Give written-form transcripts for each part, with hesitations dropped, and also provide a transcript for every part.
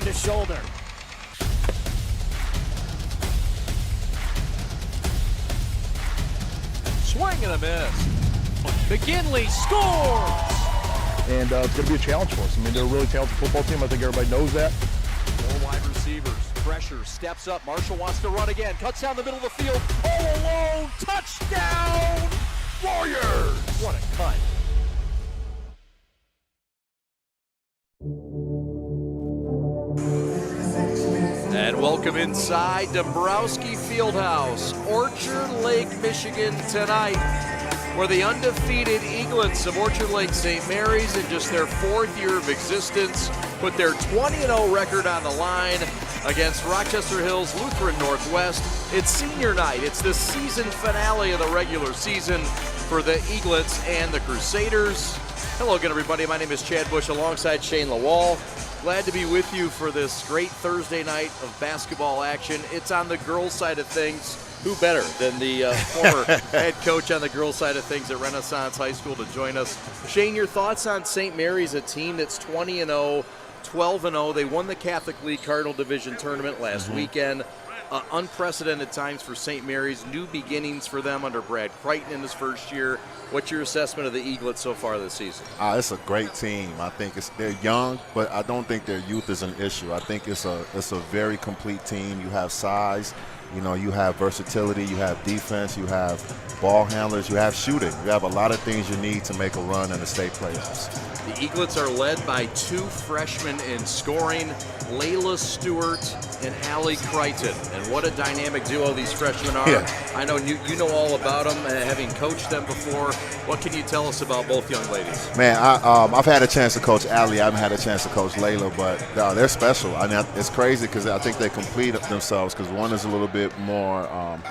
to shoulder. Swing and a miss. McGinley scores! And it's going to be a challenge for us. I mean, they're a really talented football team. I think everybody knows that. Four wide receivers. Pressure, steps up. Marshall wants to run again. Cuts down the middle of the field. All alone. Touchdown! Warriors! What a cut. And welcome inside Dombrowski Fieldhouse, Orchard Lake, Michigan tonight, where the undefeated Eaglets of Orchard Lake St. Mary's, in just their 4th year of existence, put their 20-0 record on the line against Rochester Hills Lutheran Northwest. It's senior night. It's the season finale of the regular season for the Eaglets and the Crusaders. Hello again, everybody. My name is Chad Bush alongside Shane Lawal. Glad to be with you for this great Thursday night of basketball action. It's on the girls' side of things. Who better than the former head coach on the girls' side of things at Renaissance High School to join us? Shane, your thoughts on St. Mary's, a team that's 20-0, 12-0. They won the Catholic League Cardinal Division tournament last weekend. Unprecedented times for St. Mary's, new beginnings for them under Brad Crichton in his first year. What's your assessment of the Eaglets so far this season? It's a great team. I think they're young, but I don't think their youth is an issue. I think it's a very complete team. You have size, you have versatility, you have defense, you have ball handlers, you have shooting. You have a lot of things you need to make a run in the state playoffs. The Eaglets are led by 2 freshmen in scoring, Layla Stewart and Allie Crichton. And what a dynamic duo these freshmen are. Yeah. I know you know all about them, having coached them before. What can you tell us about both young ladies? Man, I've had a chance to coach Allie. I haven't had a chance to coach Layla, but they're special. I mean, it's crazy because I think they complete themselves because one is a little bit more of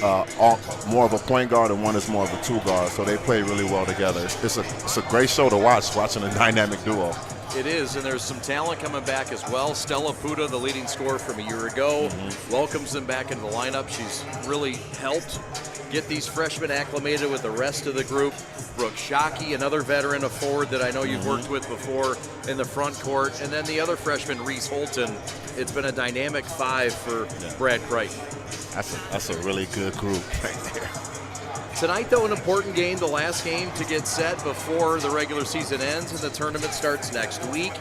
a point guard and one is more of a 2 guard, so they play really well together. It's a great show to watch, watching a dynamic duo. It is, and there's some talent coming back as well. Stella Puda, the leading scorer from a year ago, welcomes them back into the lineup. She's really helped get these freshmen acclimated with the rest of the group. Brooke Shockey, another veteran, a forward that I know you've worked with before in the front court. And then the other freshman, Reese Holton. It's been a dynamic 5 for Brad Crichton. That's a really good group right there. Tonight, though, an important game, the last game to get set before the regular season ends and the tournament starts next week.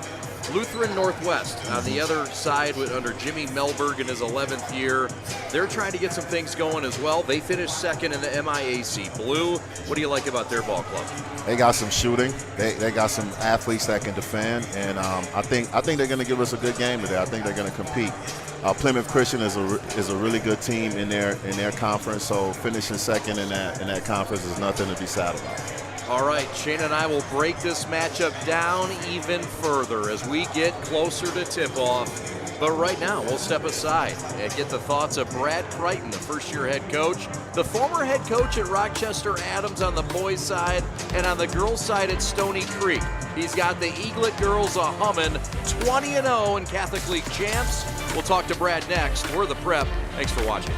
Lutheran Northwest on the other side under Jimmy Melberg in his 11th year. They're trying to get some things going as well. They finished 2nd in the MIAC Blue. What do you like about their ball club? They got some shooting. They got some athletes that can defend, and I think they're going to give us a good game today. I think they're going to compete. Plymouth Christian is a really good team in their conference, so finishing 2nd in that conference is nothing to be sad about. All right, Shane and I will break this matchup down even further as we get closer to tip-off. But right now, we'll step aside and get the thoughts of Brad Crichton, the first-year head coach, the former head coach at Rochester Adams on the boys' side, and on the girls' side at Stony Creek. He's got the Eaglet girls a-hummin', 20-0 in Catholic League champs. We'll talk to Brad next. We're the Prep. Thanks for watching.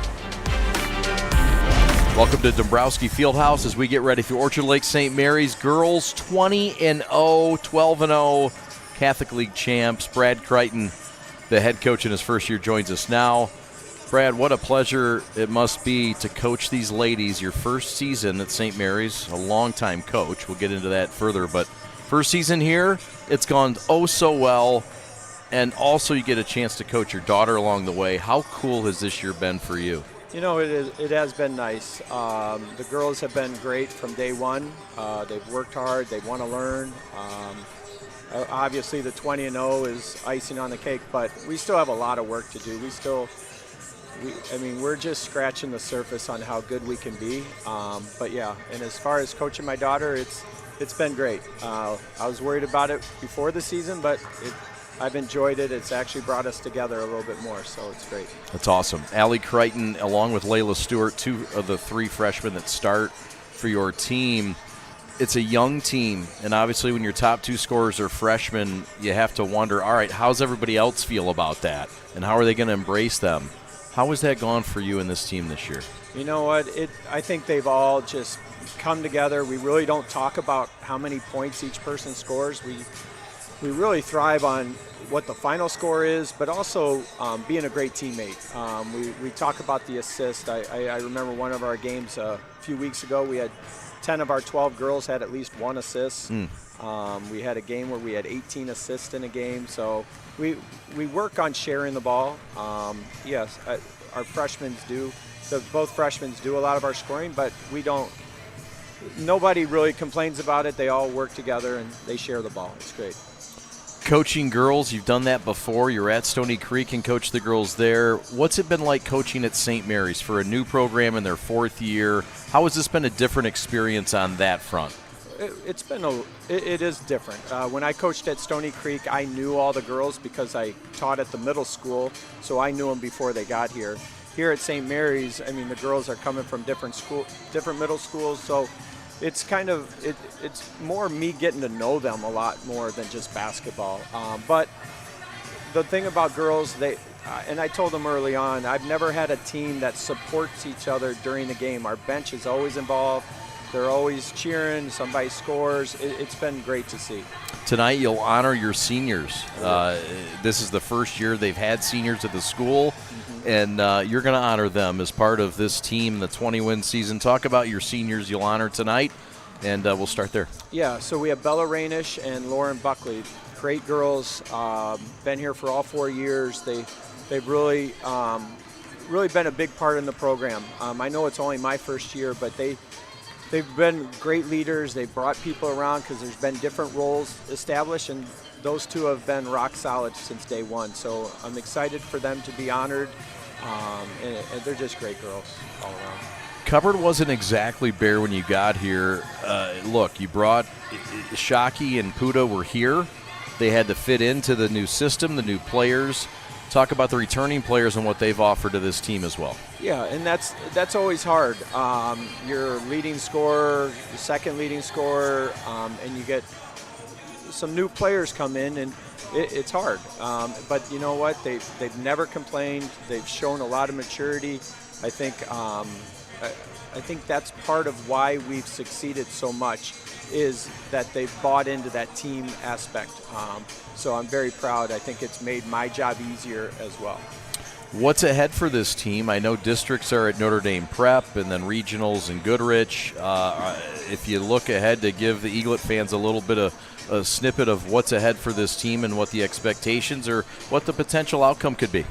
Welcome to Dombrowski Fieldhouse as we get ready for Orchard Lake St. Mary's girls 20-0, 12-0 Catholic League champs. Brad Crichton, the head coach in his first year, joins us now. Brad, what a pleasure it must be to coach these ladies. Your first season at St. Mary's, a longtime coach. We'll get into that further, but first season here, it's gone oh so well. And also you get a chance to coach your daughter along the way. How cool has this year been for you? It has been nice. The girls have been great from day one. They've worked hard. They want to learn. Obviously, the 20-0 is icing on the cake, but we still have a lot of work to do. We're just scratching the surface on how good we can be. But yeah, and as far as coaching my daughter, it's been great. I was worried about it before the season, but I've enjoyed it. It's actually brought us together a little bit more, so it's great. That's awesome. Allie Crichton, along with Layla Stewart, 2 of the 3 freshmen that start for your team. It's a young team, and obviously when your top 2 scorers are freshmen, you have to wonder, all right, how's everybody else feel about that, and how are they going to embrace them? How has that gone for you and this team this year? You know what? I think they've all just come together. We really don't talk about how many points each person scores. really thrive on what the final score is, but also being a great teammate. We talk about the assist. I remember one of our games a few weeks ago, we had 10 of our 12 girls had at least one assist. We had a game where we had 18 assists in a game, so we work on sharing the ball. Yes, our freshmen do. Both freshmen do a lot of our scoring, but nobody really complains about it. They all work together and they share the ball. It's great. Coaching girls, you've done that before. You're at Stony Creek and coach the girls there. What's it been like coaching at St. Mary's for a new program in their 4th year? How has this been a different experience on that front? It is different. When I coached at Stony Creek, I knew all the girls because I taught at the middle school, so I knew them before they got here. Here at St. Mary's, I mean, the girls are coming from different middle schools, so it's kind of it's more me getting to know them a lot more than just basketball. But the thing about girls, and I told them early on, I've never had a team that supports each other during the game. Our bench is always involved. They're always cheering. Somebody scores. It's been great to see. Tonight you'll honor your seniors. This is the first year they've had seniors at the school, and you're going to honor them as part of this team, the 20-win season. Talk about your seniors you'll honor tonight, and we'll start there. Yeah, so we have Bella Rainish and Lauren Buckley. Great girls, been here for all 4 years. They've really been a big part in the program. I know it's only my first year, but they've been great leaders. They've brought people around because there's been different roles established, and those two have been rock solid since day one. So I'm excited for them to be honored, and they're just great girls all around. Cupboard wasn't exactly bare when you got here. Look, you brought Shockey and Puda were here. They had to fit into the new system, the new players. Talk about the returning players and what they've offered to this team as well. Yeah, and that's always hard. Your leading scorer, the second leading scorer, and you get some new players come in, and it's hard. But you know what? They've never complained. They've shown a lot of maturity. I think that's part of why we've succeeded so much, is that they've bought into that team aspect. So I'm very proud. I think it's made my job easier as well. What's ahead for this team? I know districts are at Notre Dame Prep and then regionals in Goodrich. If you look ahead to give the Eaglet fans a little bit of a snippet of what's ahead for this team and what the expectations or what the potential outcome could be.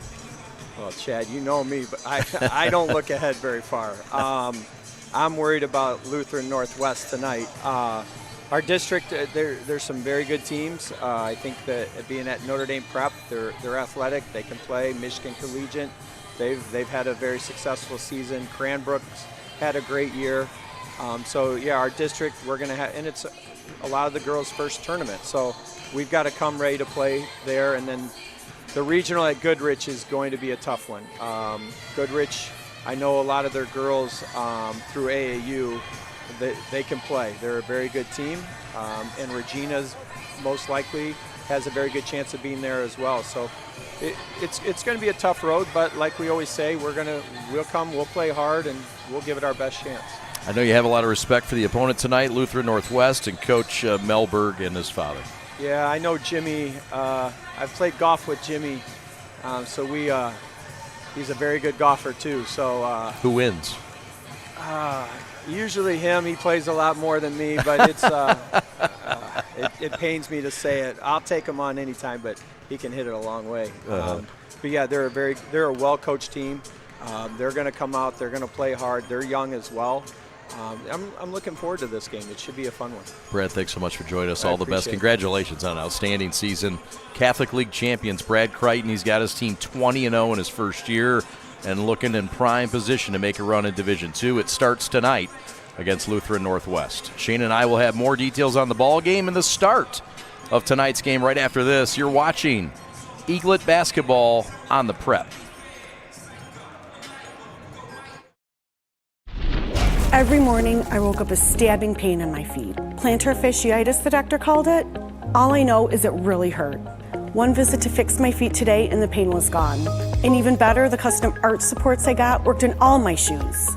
Well, Chad, you know me, but I don't look ahead very far. I'm worried about Lutheran Northwest tonight. Our district, there's some very good teams. I think that being at Notre Dame Prep, they're athletic. They can play. Michigan Collegiate, they've had a very successful season. Cranbrook's had a great year. So yeah, our district, we're going to have, and it's a lot of the girls' first tournament. So we've got to come ready to play there. And then the regional at Goodrich is going to be a tough one. Goodrich, I know a lot of their girls through AAU. They can play. They're a very good team, and Regina's most likely has a very good chance of being there as well. So it's going to be a tough road, but like we always say, we'll come, we'll play hard, and we'll give it our best chance. I know you have a lot of respect for the opponent tonight, Lutheran Northwest, and Coach Melberg and his father. Yeah, I know Jimmy. I've played golf with Jimmy, so he's a very good golfer too. So who wins? Usually him. He plays a lot more than me, but it's it pains me to say it. I'll take him on anytime, but he can hit it a long way. But yeah, they're a well-coached team. They're going to come out. They're going to play hard. They're young as well. I'm looking forward to this game. It should be a fun one. Brad, thanks so much for joining us. All the best. Congratulations on an outstanding season. Catholic League champions Brad Crichton. He's got his team 20-0 in his first year and looking in prime position to make a run in Division II. It starts tonight against Lutheran Northwest. Shane and I will have more details on the ball game and the start of tonight's game right after this. You're watching Eaglet basketball on the Prep. Every morning, I woke up with stabbing pain in my feet. Plantar fasciitis, the doctor called it. All I know is it really hurt. One visit to fix my feet today and the pain was gone. And even better, the custom arch supports I got worked in all my shoes.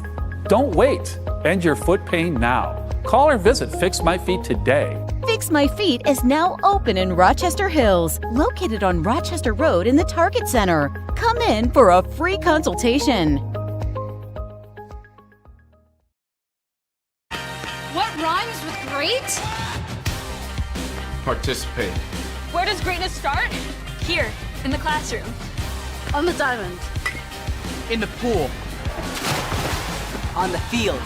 Don't wait. End your foot pain now. Call or visit Fix My Feet today. Fix My Feet is now open in Rochester Hills, located on Rochester Road in the Target Center. Come in for a free consultation. What rhymes with great? Participate. Where does greatness start? Here, in the classroom. On the diamond. In the pool. On the field.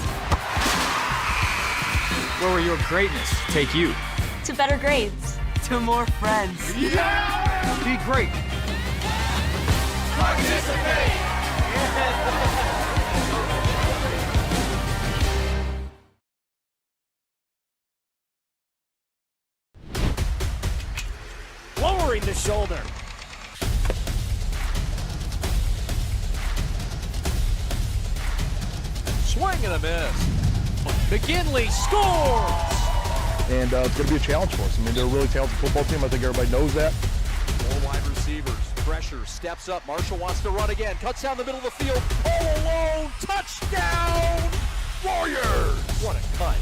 Where will your greatness take you? To better grades. To more friends. Yeah! Be great. Participate! Lowering the shoulder. Swing and a miss. McGinley scores! And it's going to be a challenge for us. I mean, they're a really talented football team. I think everybody knows that. Four wide receivers. Pressure. Steps up. Marshall wants to run again. Cuts down the middle of the field. All alone. Touchdown! Warriors! What a cut.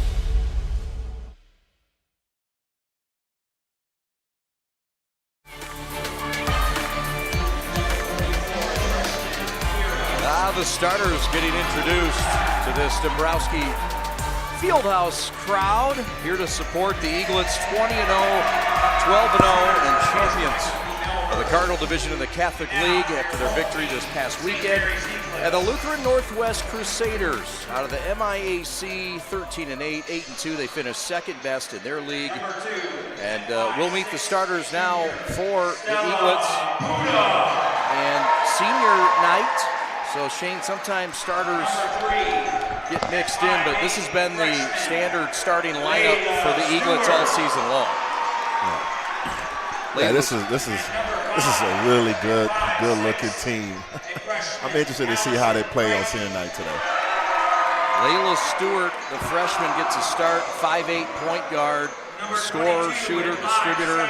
The starters getting introduced to this Dombrowski Fieldhouse crowd here to support the Eaglets 20-0, 12-0, and champions of the Cardinal Division in the Catholic League after their victory this past weekend. And the Lutheran Northwest Crusaders out of the MIAC 13-8, 8-2. They finished second best in their league. And we'll meet the starters now for the Eaglets. And senior night. So, Shane, sometimes starters get mixed in, but this has been the standard starting lineup for the Eaglets all season long. Yeah, this is a really good-looking team. I'm interested to see how they play on senior night today. Layla Stewart, the freshman, gets a start. 5'8" point guard, scorer, shooter, distributor.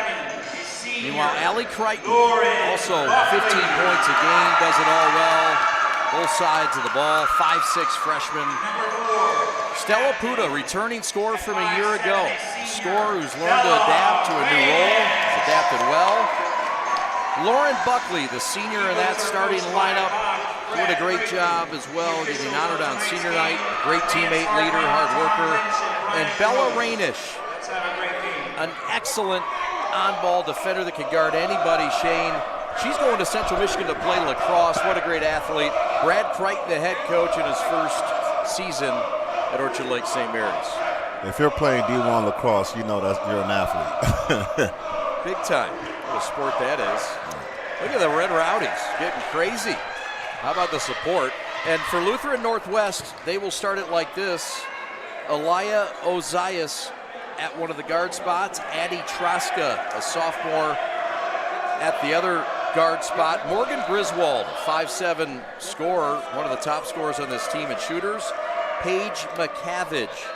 Meanwhile, Allie Crichton, also 15 points a game, does it all well. Both sides of the ball, 5'6" freshman. Stella Puda, returning scorer from a year ago. Scorer who's learned to adapt to a new role, has adapted well. Lauren Buckley, the senior in that starting lineup, doing a great job as well, getting honored on senior night. Great teammate, leader, hard worker. And Bella Rainish, an excellent on-ball defender that can guard anybody, Shane. She's going to Central Michigan to play lacrosse. What a great athlete. Brad Crichton, the head coach in his first season at Orchard Lake St. Mary's. If you're playing D1 lacrosse, you know that you're an athlete. Big time. What a sport that is. Look at the Red Rowdies getting crazy. How about the support? And for Lutheran Northwest, they will start it like this. Elia Ozias at one of the guard spots. Addie Traska, a sophomore, at the other guard spot. Morgan Griswold, 5'7" scorer, one of the top scorers on this team in shooters. Paige McCaviage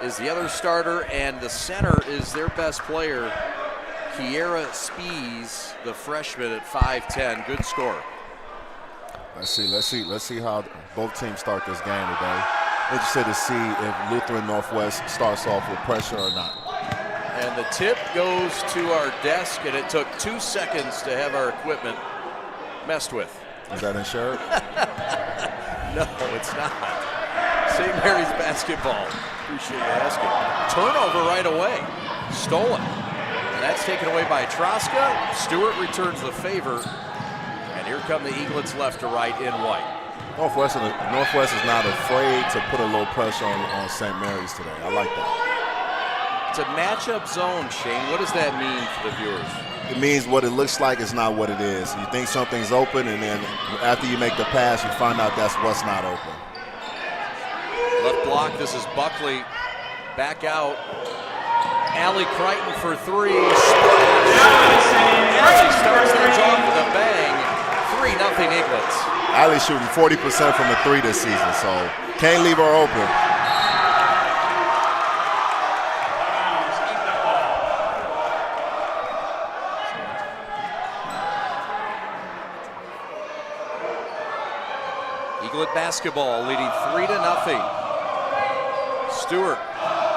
is the other starter, and the center is their best player, Kiera Spees, the freshman at 5'10", good scorer. Let's see how both teams start this game today. Interested to see if Lutheran Northwest starts off with pressure or not. And the tip goes to our desk, and it took 2 seconds to have our equipment messed with. Is that insured? No, it's not. St. Mary's basketball. Appreciate you asking. Turnover right away. Stolen. And that's taken away by Traska. Stewart returns the favor. And here come the Eaglets left to right in white. Northwest is not afraid to put a little pressure on St. Mary's today. I like that. It's a matchup zone, Shane. What does that mean for the viewers? It means what it looks like is not what it is. You think something's open, and then after you make the pass, you find out that's what's not open. Left block, this is Buckley. Back out. Allie Crichton for three. Allie starts things off with a bang. 3-0 Eaglets. Allie's shooting 40% from the three this season, so can't leave her open. Eaglet basketball leading 3-0. Stewart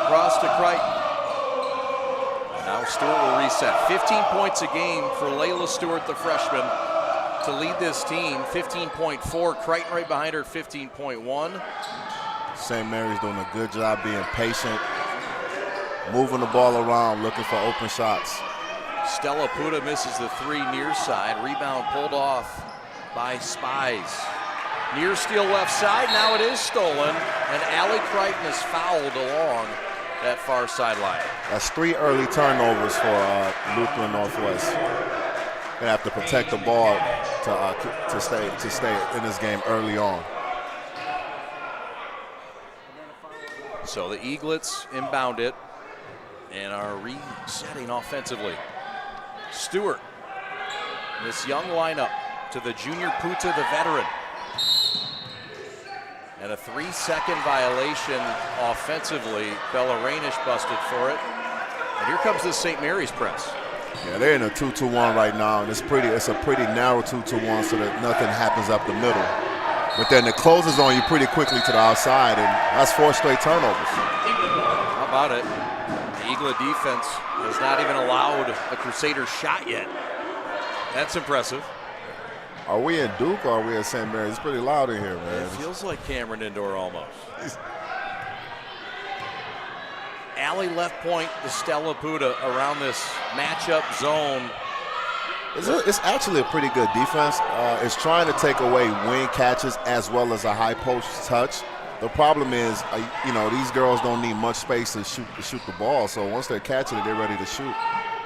across to Crichton. Now Stewart will reset. 15 points a game for Layla Stewart, the freshman, to lead this team. 15.4. Crichton right behind her, 15.1. St. Mary's doing a good job being patient, moving the ball around, looking for open shots. Stella Puda misses the three near side. Rebound pulled off by Spies. Near steal left side. Now it is stolen, and Allie Crichton is fouled along that far sideline. That's 3 early turnovers for Lutheran Northwest. They have to protect the ball to stay in this game early on. So the Eaglets inbound it and are resetting offensively. Stewart, this young lineup to the junior Puta, the veteran. And a 3-second violation offensively. Bella Rainish busted for it. And here comes this St. Mary's press. Yeah, they're in a 2-2-1 right now, and it's a pretty narrow 2-2-1 so that nothing happens up the middle. But then it closes on you pretty quickly to the outside, and that's 4 straight turnovers. How about it? The Eaglet defense has not even allowed a Crusader shot yet. That's impressive. Are we in Duke or are we at St. Mary's? It's pretty loud in here, man. It feels like Cameron Indoor almost. Allie left point to Stella Puda around this matchup zone. It's actually a pretty good defense. It's trying to take away wing catches as well as a high post touch. The problem is, these girls don't need much space to shoot the ball. So once they're catching it, they're ready to shoot.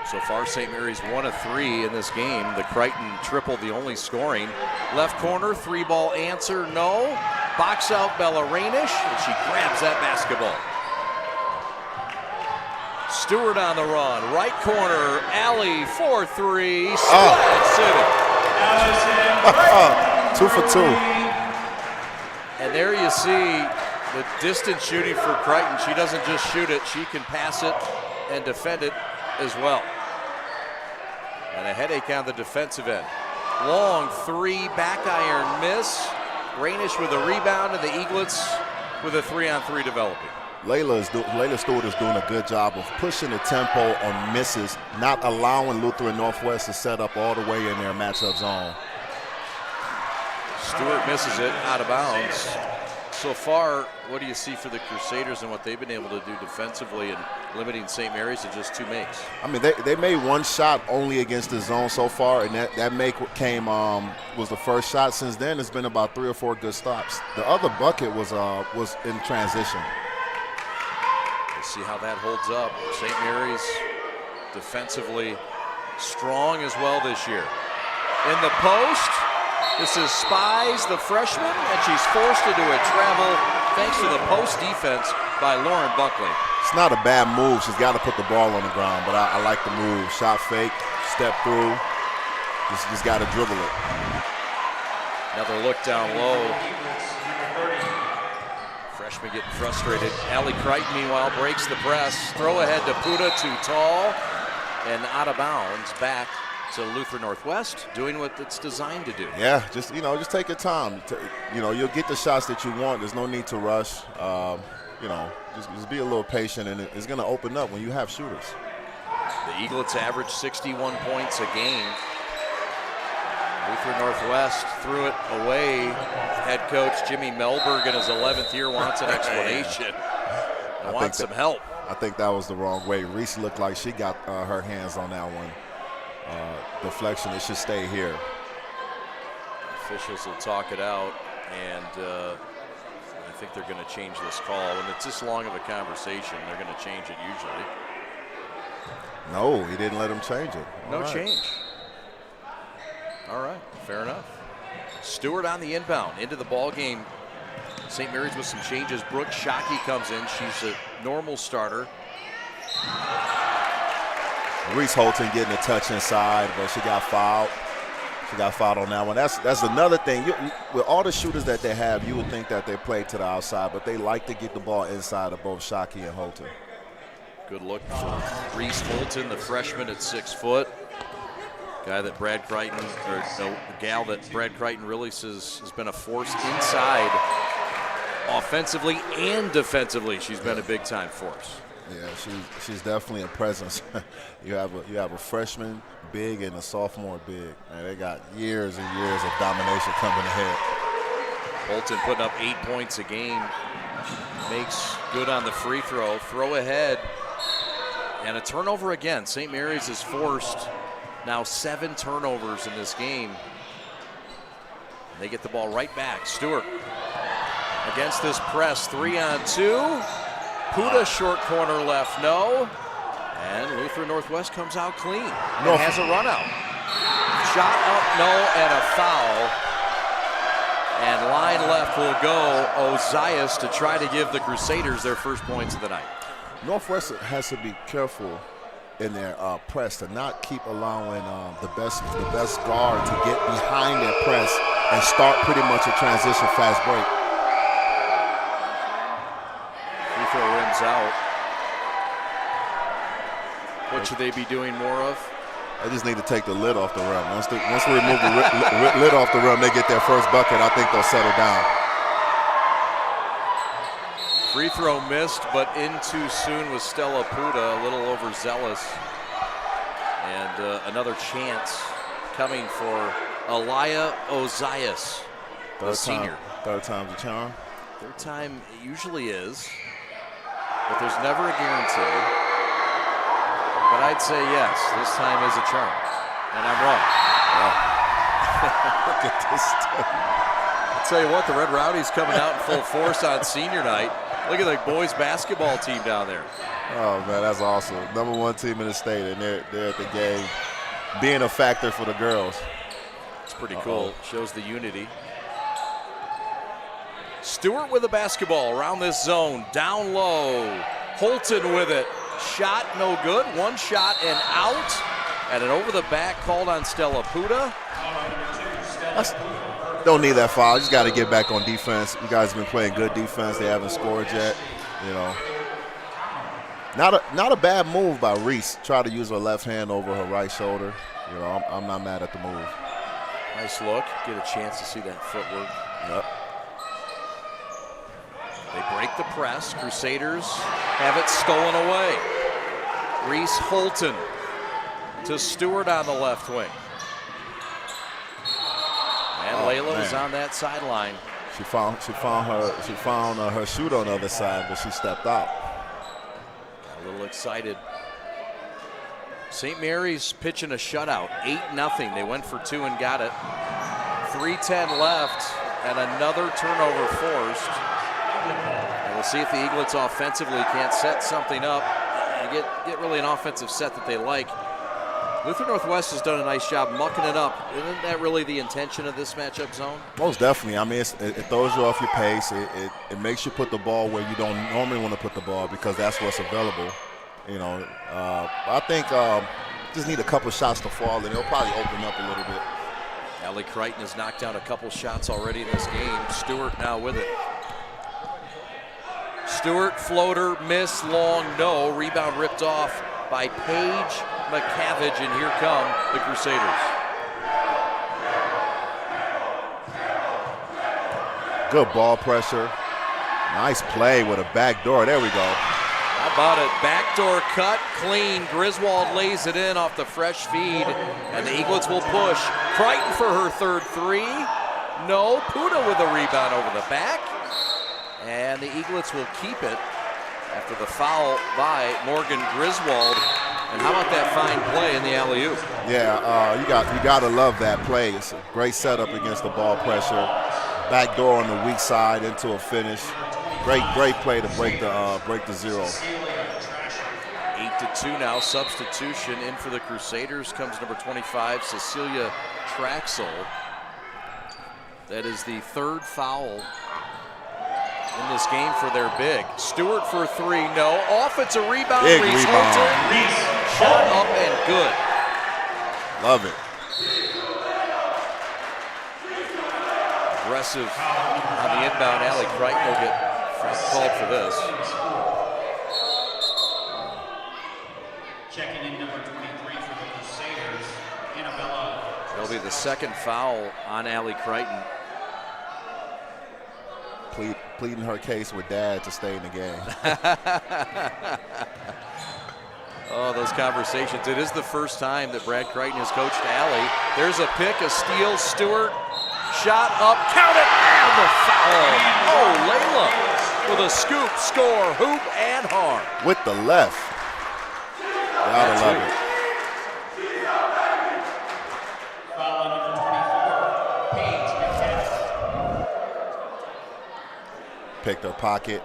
So far, St. Mary's 1 of 3 in this game. The Crichton triple, the only scoring. Left corner, 3-ball answer, no. Box out Bella Rainish, and she grabs that basketball. Stewart on the run, right corner, Allie 4-3, Splat City. 2 for 2. And there you see the distance shooting for Crichton. She doesn't just shoot it, she can pass it and defend it as well. And a headache on the defensive end. Long 3, back iron miss. Rainish with a rebound, and the Eaglets with a 3-on-3 developing. Layla Stewart is doing a good job of pushing the tempo on misses, not allowing Lutheran Northwest to set up all the way in their matchup zone. Stewart misses it out of bounds. So far, what do you see for the Crusaders and what they've been able to do defensively and limiting St. Mary's to just 2 makes? I mean, they made 1 shot only against the zone so far, and that make came was the first shot. Since then, it's been about 3 or 4 good stops. The other bucket was in transition. Let's see how that holds up. St. Mary's defensively strong as well this year. In the post, this is Spies, the freshman, and she's forced into a travel thanks to the post defense by Lauren Buckley. It's not a bad move. She's got to put the ball on the ground, but I like the move. Shot fake, step through, just got to dribble it. Another look down low. Freshman getting frustrated. Allie Crichton, meanwhile, breaks the press. Throw ahead to Puda, too tall, and out of bounds back to Lutheran Northwest, doing what it's designed to do. Yeah, just take your time. You'll get the shots that you want. There's no need to rush. Just be a little patient, and it's going to open up when you have shooters. The Eaglets average 61 points a game. Lutheran Northwest threw it away. Head coach Jimmy Melberg in his 11th year wants an explanation. Wants some help. I think that was the wrong way. Reese looked like she got her hands on that one. Deflection, it should stay here. Officials will talk it out, and I think they're going to change this call. When it's this long of a conversation, they're going to change it usually. No, he didn't let him change it. No change. All right, fair enough. Stewart on the inbound into the ball game. St. Mary's with some changes. Brooke Shockey comes in. She's a normal starter. Reese Holton getting a touch inside, but she got fouled. She got fouled on that one. That's another thing. With all the shooters that they have, you would think that they play to the outside, but they like to get the ball inside of both Shockey and Holton. Good look for Reese Holton, the freshman at 6 foot. Guy that Brad Crichton, or no, gal that Brad Crichton really says has been a force inside Offensively and defensively, she's been a big-time force. Yeah, she's definitely a presence. you have a freshman big and a sophomore big. Man, they got years and years of domination coming ahead. Bolton putting up 8 points a game. Makes good on the free throw. Throw ahead. And a turnover again. St. Mary's has forced now 7 turnovers in this game. They get the ball right back. Stewart against this press. 3-on-2. Puda short corner left, no. And Lutheran Northwest comes out clean. And has a run out. Shot up, no, and a foul. And line left will go Ozias to try to give the Crusaders their first points of the night. Northwest has to be careful in their press to not keep allowing the best guard to get behind their press and start pretty much a transition fast break. Free throw rims out. What should they be doing more of? They just need to take the lid off the rim. Once they remove the lid off the rim, they get their first bucket. I think they'll settle down. Free throw missed, but in too soon with Stella Puda, a little overzealous. And another chance coming for Aliyah Ozias, the senior. Third time's a charm. Third time it usually is, but there's never a guarantee. But I'd say yes, this time is a charm. And I'm wrong. Look at this stuff. I'll tell you what, the Red Rowdies coming out in full force on senior night. Look at the boys basketball team down there. Oh, man, that's awesome. #1 team in the state, and they're at the game, being a factor for the girls. It's pretty cool. Shows the unity. Stewart with the basketball around this zone. Down low. Holton with it. Shot no good. One shot and out. And an over the back called on Stella Puda. Don't need that foul. Just got to get back on defense. You guys have been playing good defense. They haven't scored yet. You know, not a bad move by Reese. Try to use her left hand over her right shoulder. You know, I'm not mad at the move. Nice look. Get a chance to see that footwork. Yep. They break the press. Crusaders have it stolen away. Reese Holton to Stewart on the left wing. And Layla was on that sideline. She found her shooter on the other side, but she stepped out. Got a little excited. St. Mary's pitching a shutout, 8-0. They went for 2 and got it. 3:10 left, and another turnover forced. And we'll see if the Eaglets offensively can't set something up and get really an offensive set that they like. Lutheran Northwest has done a nice job mucking it up. Isn't that really the intention of this matchup zone? Most definitely. I mean, it throws you off your pace. It makes you put the ball where you don't normally want to put the ball because that's what's available. You know, I think just need a couple shots to fall, and it'll probably open up a little bit. Allie Crichton has knocked down a couple shots already in this game. Stewart now with it. Stewart, floater, miss, long, no. Rebound ripped off by Paige McCaviage, and here come the Crusaders. Good ball pressure. Nice play with a back door. There we go. How about it? Backdoor cut, clean. Griswold lays it in off the fresh feed, and the Eaglets will push. Crichton for her third 3. No. Puda with a rebound over the back. And the Eaglets will keep it after the foul by Morgan Griswold. And how about that fine play in the alley-oop? Yeah, you got to love that play. It's a great setup against the ball pressure. Back door on the weak side into a finish. Great play to break the zero. 8-2 now. Substitution in for the Crusaders comes number 25, Cecilia Traxel. That is the third foul in this game for their big. Stewart for 3, no. Offensive rebound. Big Reese rebound. Holton. Shot up and good. Love it. Aggressive on the inbound. Allie Crichton will get called for this. Checking in number 23 for the Crusaders, Annabella. It'll be the second foul on Allie Crichton. pleading her case with Dad to stay in the game. Oh, those conversations. It is the first time that Brad Crichton has coached Allie. There's a pick, a steal, Stewart, shot up, count it, and the foul. Oh, Layla with a scoop, score, hoop, and harm. With the left. Gotta love it. Foul on number 24, Paige McKenna. Picked her pocket.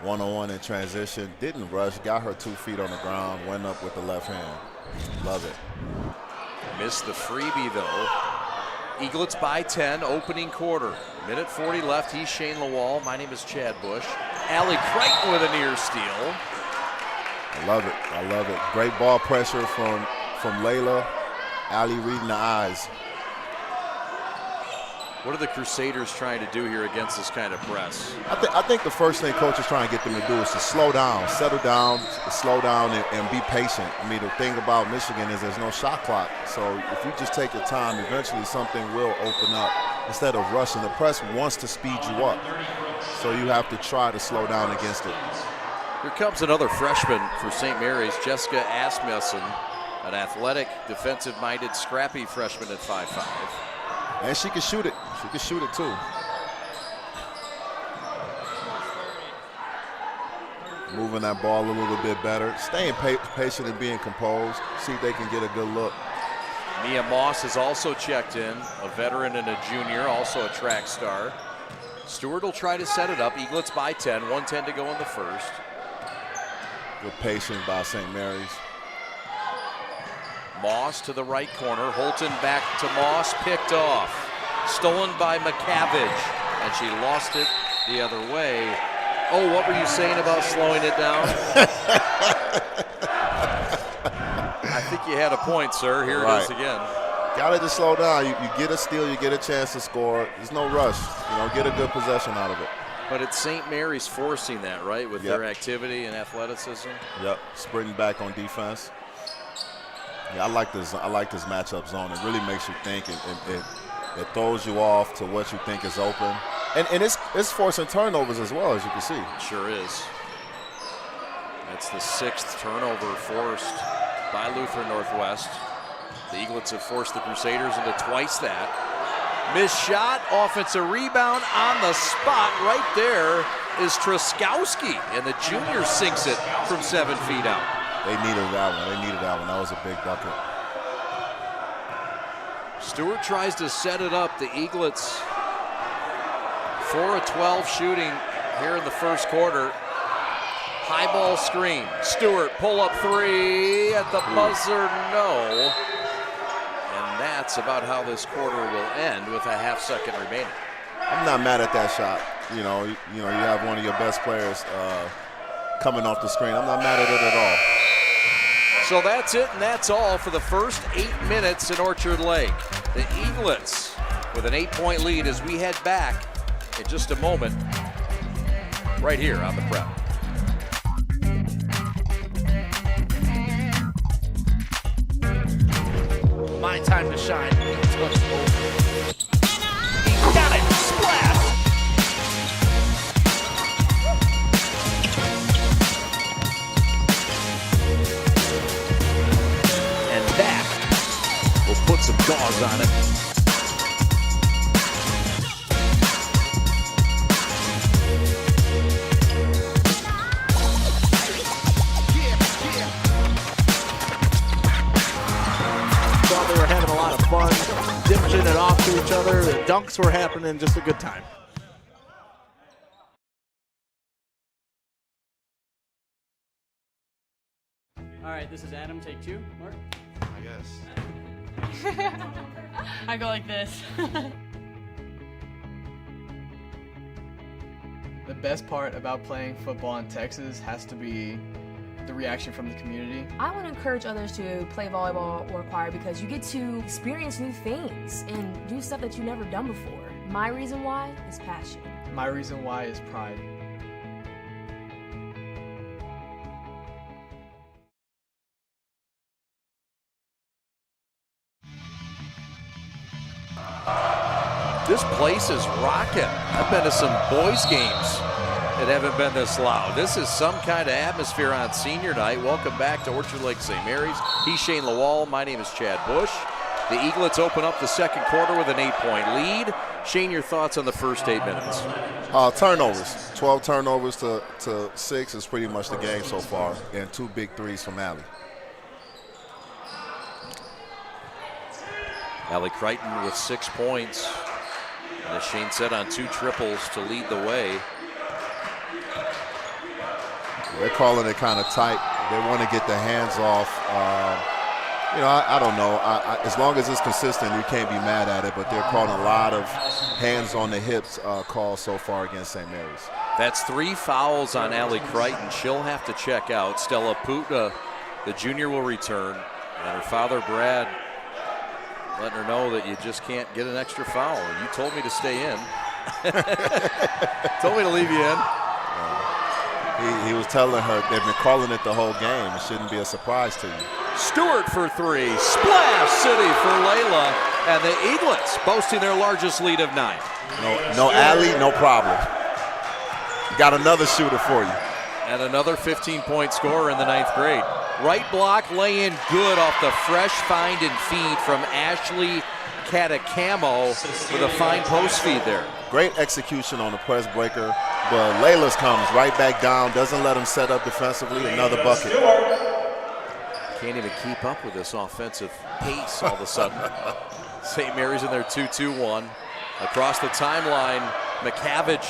1-on-1 in transition, didn't rush, got her 2 feet on the ground, went up with the left hand. Love it. Missed the freebie though. Eaglets by 10, opening quarter. Minute 40 left, he's Shane Lawal. My name is Chad Bush. Allie Crichton with a near steal. I love it, I love it. Great ball pressure from Layla. Allie reading the eyes. What are the Crusaders trying to do here against this kind of press? I think the first thing coach is trying to get them to do is to slow down, settle down, slow down, and be patient. I mean, the thing about Michigan is there's no shot clock. So if you just take your time, eventually something will open up instead of rushing. The press wants to speed you up. So you have to try to slow down against it. Here comes another freshman for St. Mary's, Jessica Asmussen, an athletic, defensive-minded, scrappy freshman at 5'5". And she can shoot it. She can shoot it too. Moving that ball a little bit better. Staying patient and being composed. See if they can get a good look. Mia Moss has also checked in, a veteran and a junior, also a track star. Stewart will try to set it up. Eaglets by 10, 1:10 to go in the first. Good patience by St. Mary's. Moss to the right corner. Holton back to Moss, picked off. Stolen by McCabbage, and she lost it the other way. Oh, what were you saying about slowing it down? I think you had a point, sir. Here it is again. Got to just slow down. You get a steal, you get a chance to score. There's no rush. Get a good possession out of it. But it's St. Mary's forcing that, right, with their activity and athleticism? Yep, sprinting back on defense. Yeah, I like this matchup zone. It really makes you think. It throws you off to what you think is open. And it's forcing turnovers as well, as you can see. It sure is. That's the 6th turnover forced by Lutheran Northwest. The Eaglets have forced the Crusaders into twice that. Missed shot, offensive rebound on the spot. Right there is Truskowski, and the junior sinks it from 7 feet out. They needed that one. That was a big bucket. Stewart tries to set it up. The Eaglets 4 of 12 shooting here in the first quarter. High ball screen. Stewart pull up 3 at the buzzer, no. And that's about how this quarter will end with a half-second remaining. I'm not mad at that shot. You have one of your best players coming off the screen. I'm not mad at it at all. So that's it, and that's all for the first 8 minutes in Orchard Lake. The Eaglets with an 8-point lead as we head back in just a moment right here on the Prep. My time to shine. He got it, splash! We'll put some gauze on it. Thought they were having a lot of fun, dipping it off to each other. The dunks were happening, just a good time. All right, this is Adam, take 2. Mark? I guess. I go like this. The best part about playing football in Texas has to be the reaction from the community. I want to encourage others to play volleyball or choir because you get to experience new things and do stuff that you've never done before. My reason why is passion. My reason why is pride. This place is rocking. I've been to some boys games that haven't been this loud. This is some kind of atmosphere on senior night. Welcome back to Orchard Lake St. Mary's. He's Shane Lawal. My name is Chad Bush. The Eaglets open up the second quarter with an 8-point lead. Shane, your thoughts on the first 8 minutes? Turnovers. 12 turnovers to 6 is pretty much the game so far, and 2 big threes from Allie. Allie Crichton with 6 points. And as Shane said, on 2 triples to lead the way. They're calling it kind of tight. They want to get the hands off. I don't know. As long as it's consistent, you can't be mad at it, but they're calling a lot of hands on the hips calls so far against St. Mary's. That's 3 fouls on Allie Crichton. She'll have to check out. Stella Puta, the junior, will return. And her father, Brad, letting her know that you just can't get an extra foul. You told me to stay in. Told me to leave you in. He was telling her they've been calling it the whole game. It shouldn't be a surprise to you. Stewart for 3. Splash City for Layla. And the Eaglets boasting their largest lead of 9. No Allie, no problem. Got another shooter for you. And another 15-point scorer in the 9th grade. Right block laying good off the fresh find and feed from Ashley Catacamo with a fine post feed there. Great execution on the press breaker, but Layla's comes right back down, doesn't let him set up defensively, another bucket. Can't even keep up with this offensive pace all of a sudden. St. Mary's in their 2-2-1. Across the timeline, McCaviage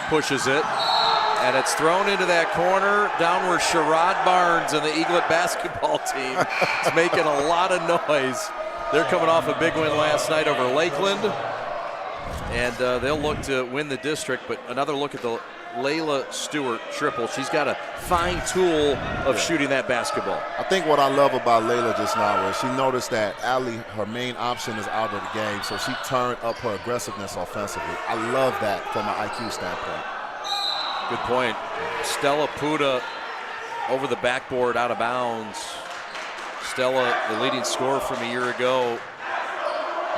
pushes it, and it's thrown into that corner down where Sherrod Barnes and the Eaglet basketball team is making a lot of noise. They're coming off a big win last night over Lakeland, and they'll look to win the district, but another look at the Layla Stewart triple. She's got a fine tool of shooting that basketball. I think what I love about Layla just now is she noticed that Allie, her main option, is out of the game, so she turned up her aggressiveness offensively. I love that from an IQ standpoint. Good point. Stella Puta over the backboard, out of bounds. Stella, the leading scorer from a year ago,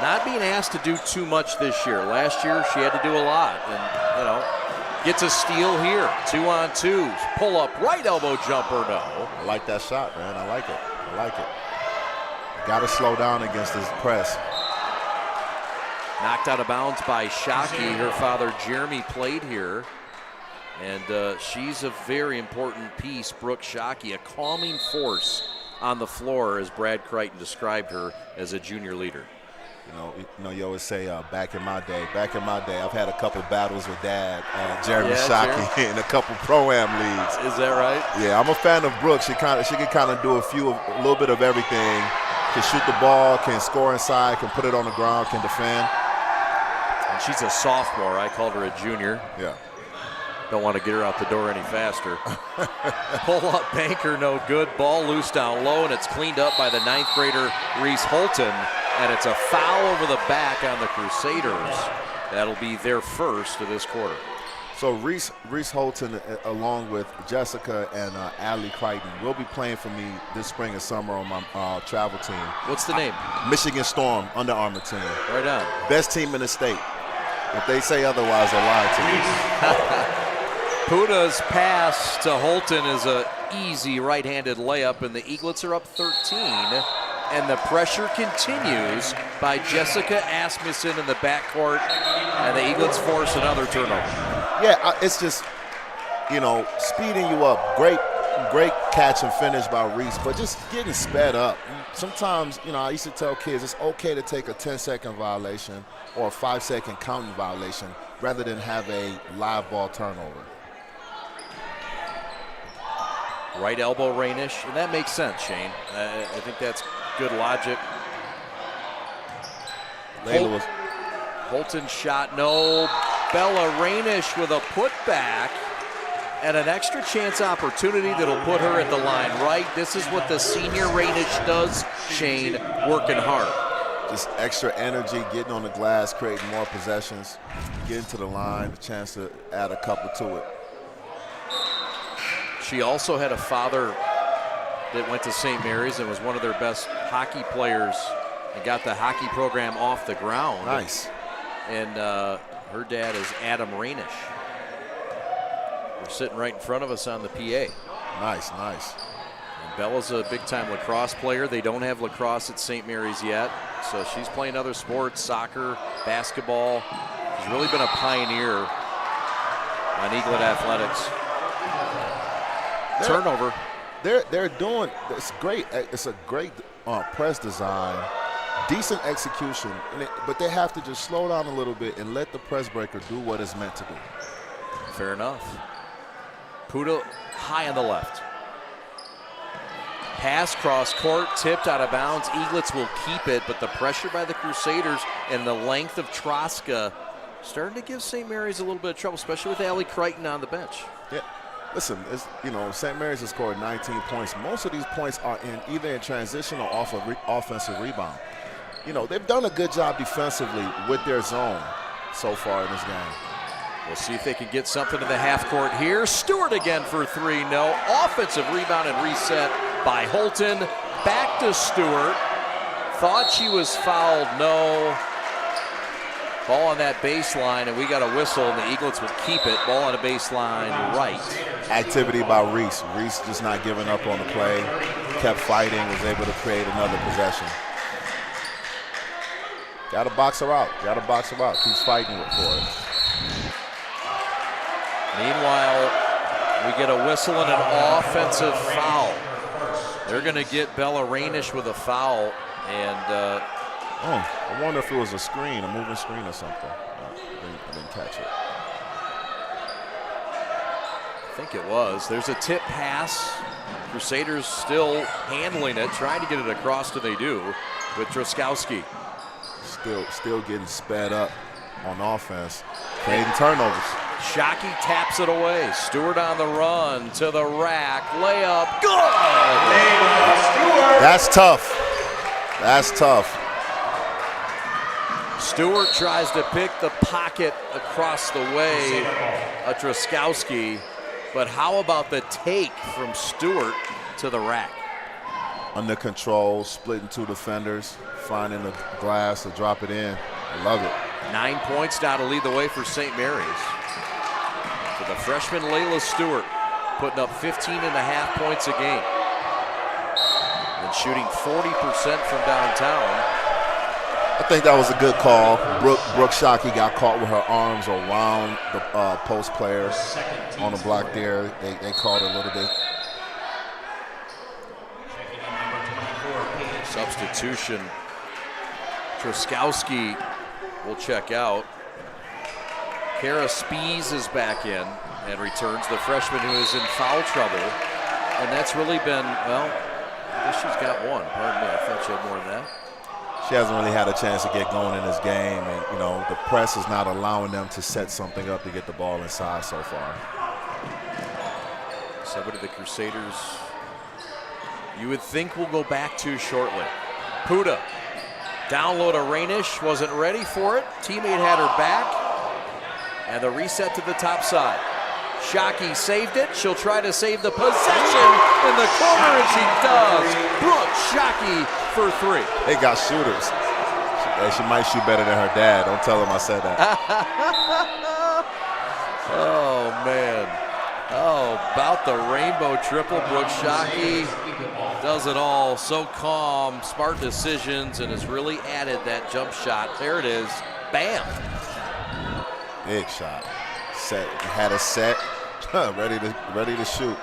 not being asked to do too much this year. Last year, she had to do a lot, and gets a steal here. 2-on-2s. Pull up, right elbow jumper, no. I like that shot, man. I like it. Got to slow down against this press. Knocked out of bounds by Shockey. Her father, Jeremy, played here. And she's a very important piece, Brooke Shockey, a calming force on the floor, as Brad Crichton described her as a junior leader. You always say back in my day, I've had a couple battles with Dad, Jeremy Shockey, in a couple Pro-Am leagues. Is that right? Yeah, I'm a fan of Brooke. She can kind of do a little bit of everything. Can shoot the ball, can score inside, can put it on the ground, can defend. And she's a sophomore. I called her a junior. Yeah. Don't want to get her out the door any faster. Pull-up banker, no good. Ball loose down low, and it's cleaned up by the 9th grader, Reese Holton. And it's a foul over the back on the Crusaders. That'll be their first of this quarter. So Reese Holton, along with Jessica and Allie Crichton, will be playing for me this spring and summer on my travel team. What's the name? Michigan Storm Under Armour team. Right on. Best team in the state. If they say otherwise, they're lying to me. Puta's pass to Holton is a easy right-handed layup, and the Eaglets are up 13. And the pressure continues by Jessica Asmussen in the backcourt, and the Eaglets force another turnover. Yeah, it's just, speeding you up. Great catch and finish by Reese, but just getting sped up. Sometimes, I used to tell kids it's okay to take a 10-second violation or a 5-second counting violation rather than have a live ball turnover. Right elbow Rainish, and that makes sense, Shane. I think that's good logic. Holton shot, no. Bella Rainish with a putback and an extra chance opportunity that'll put her at the line right. This is what the senior Rainish does, Shane, working hard. Just extra energy, getting on the glass, creating more possessions, getting to the line, a chance to add a couple to it. She also had a father that went to St. Mary's and was one of their best hockey players and got the hockey program off the ground. Nice. and her dad is Adam Rainish. They're sitting right in front of us on the PA. Nice, nice. And Bella's a big-time lacrosse player. They don't have lacrosse at St. Mary's yet, so she's playing other sports, soccer, basketball. She's really been a pioneer on Eaglet athletics. Turnover. They're doing, it's great. It's a great press design, decent execution, but they have to just slow down a little bit and let the press breaker do what it's meant to do. Fair enough. Puda high on the left. Pass cross court, tipped out of bounds. Eaglets will keep it, but the pressure by the Crusaders and the length of Troska starting to give St. Mary's a little bit of trouble, especially with Allie Crichton on the bench. Yeah. Listen, St. Mary's has scored 19 points. Most of these points are either in transition or off of offensive rebound. They've done a good job defensively with their zone so far in this game. We'll see if they can get something in the half court here. Stewart again for three, no. Offensive rebound and reset by Holton. Back to Stewart. Thought she was fouled, no. Ball on that baseline, and we got a whistle, and the Eaglets will keep it. Ball on the baseline right. Activity by Reese. Reese just not giving up on the play. Kept fighting, was able to create another possession. Got to box her out. Keeps fighting for it. Meanwhile, we get a whistle and an offensive foul. They're going to get Bella Rainish with a foul, and I wonder if it was a moving screen or something. I didn't catch it. I think it was. There's a tip pass. Crusaders still handling it, trying to get it across, and they do, with Truskowski. Still getting sped up on offense, creating turnovers. Shockey taps it away. Stewart on the run to the rack. Layup. Good! That's tough. Stewart tries to pick the pocket across the way of Truskowski, but how about the take from Stewart to the rack? Under control, splitting two defenders, finding the glass to drop it in. I love it. 9 points now to lead the way for St. Mary's. For the freshman Layla Stewart, putting up 15.5 points a game. And shooting 40% from downtown. I think that was a good call. Brooke Shockey got caught with her arms around the post player on the block there. They called it a little bit. Substitution. Truskowski will check out. Kara Spies is back in and returns, the freshman who is in foul trouble. And that's really been, well, I guess she's got one. Pardon me, I thought she had more than that. She hasn't really had a chance to get going in this game, and the press is not allowing them to set something up to get the ball inside so far. Somebody the Crusaders you would think we'll go back to shortly. Puda, down low to Rainish, wasn't ready for it. Teammate had her back, and the reset to the top side. Shockey saved it. She'll try to save the possession in the corner, and she does. Brooke Shockey for three. They got shooters. She might shoot better than her dad. Don't tell him I said that. Oh, man. Oh, about the rainbow triple. Brooke Shockey does it all. So calm, smart decisions, and has really added that jump shot. There it is. Bam. Big shot. Set. Had a set. ready to shoot.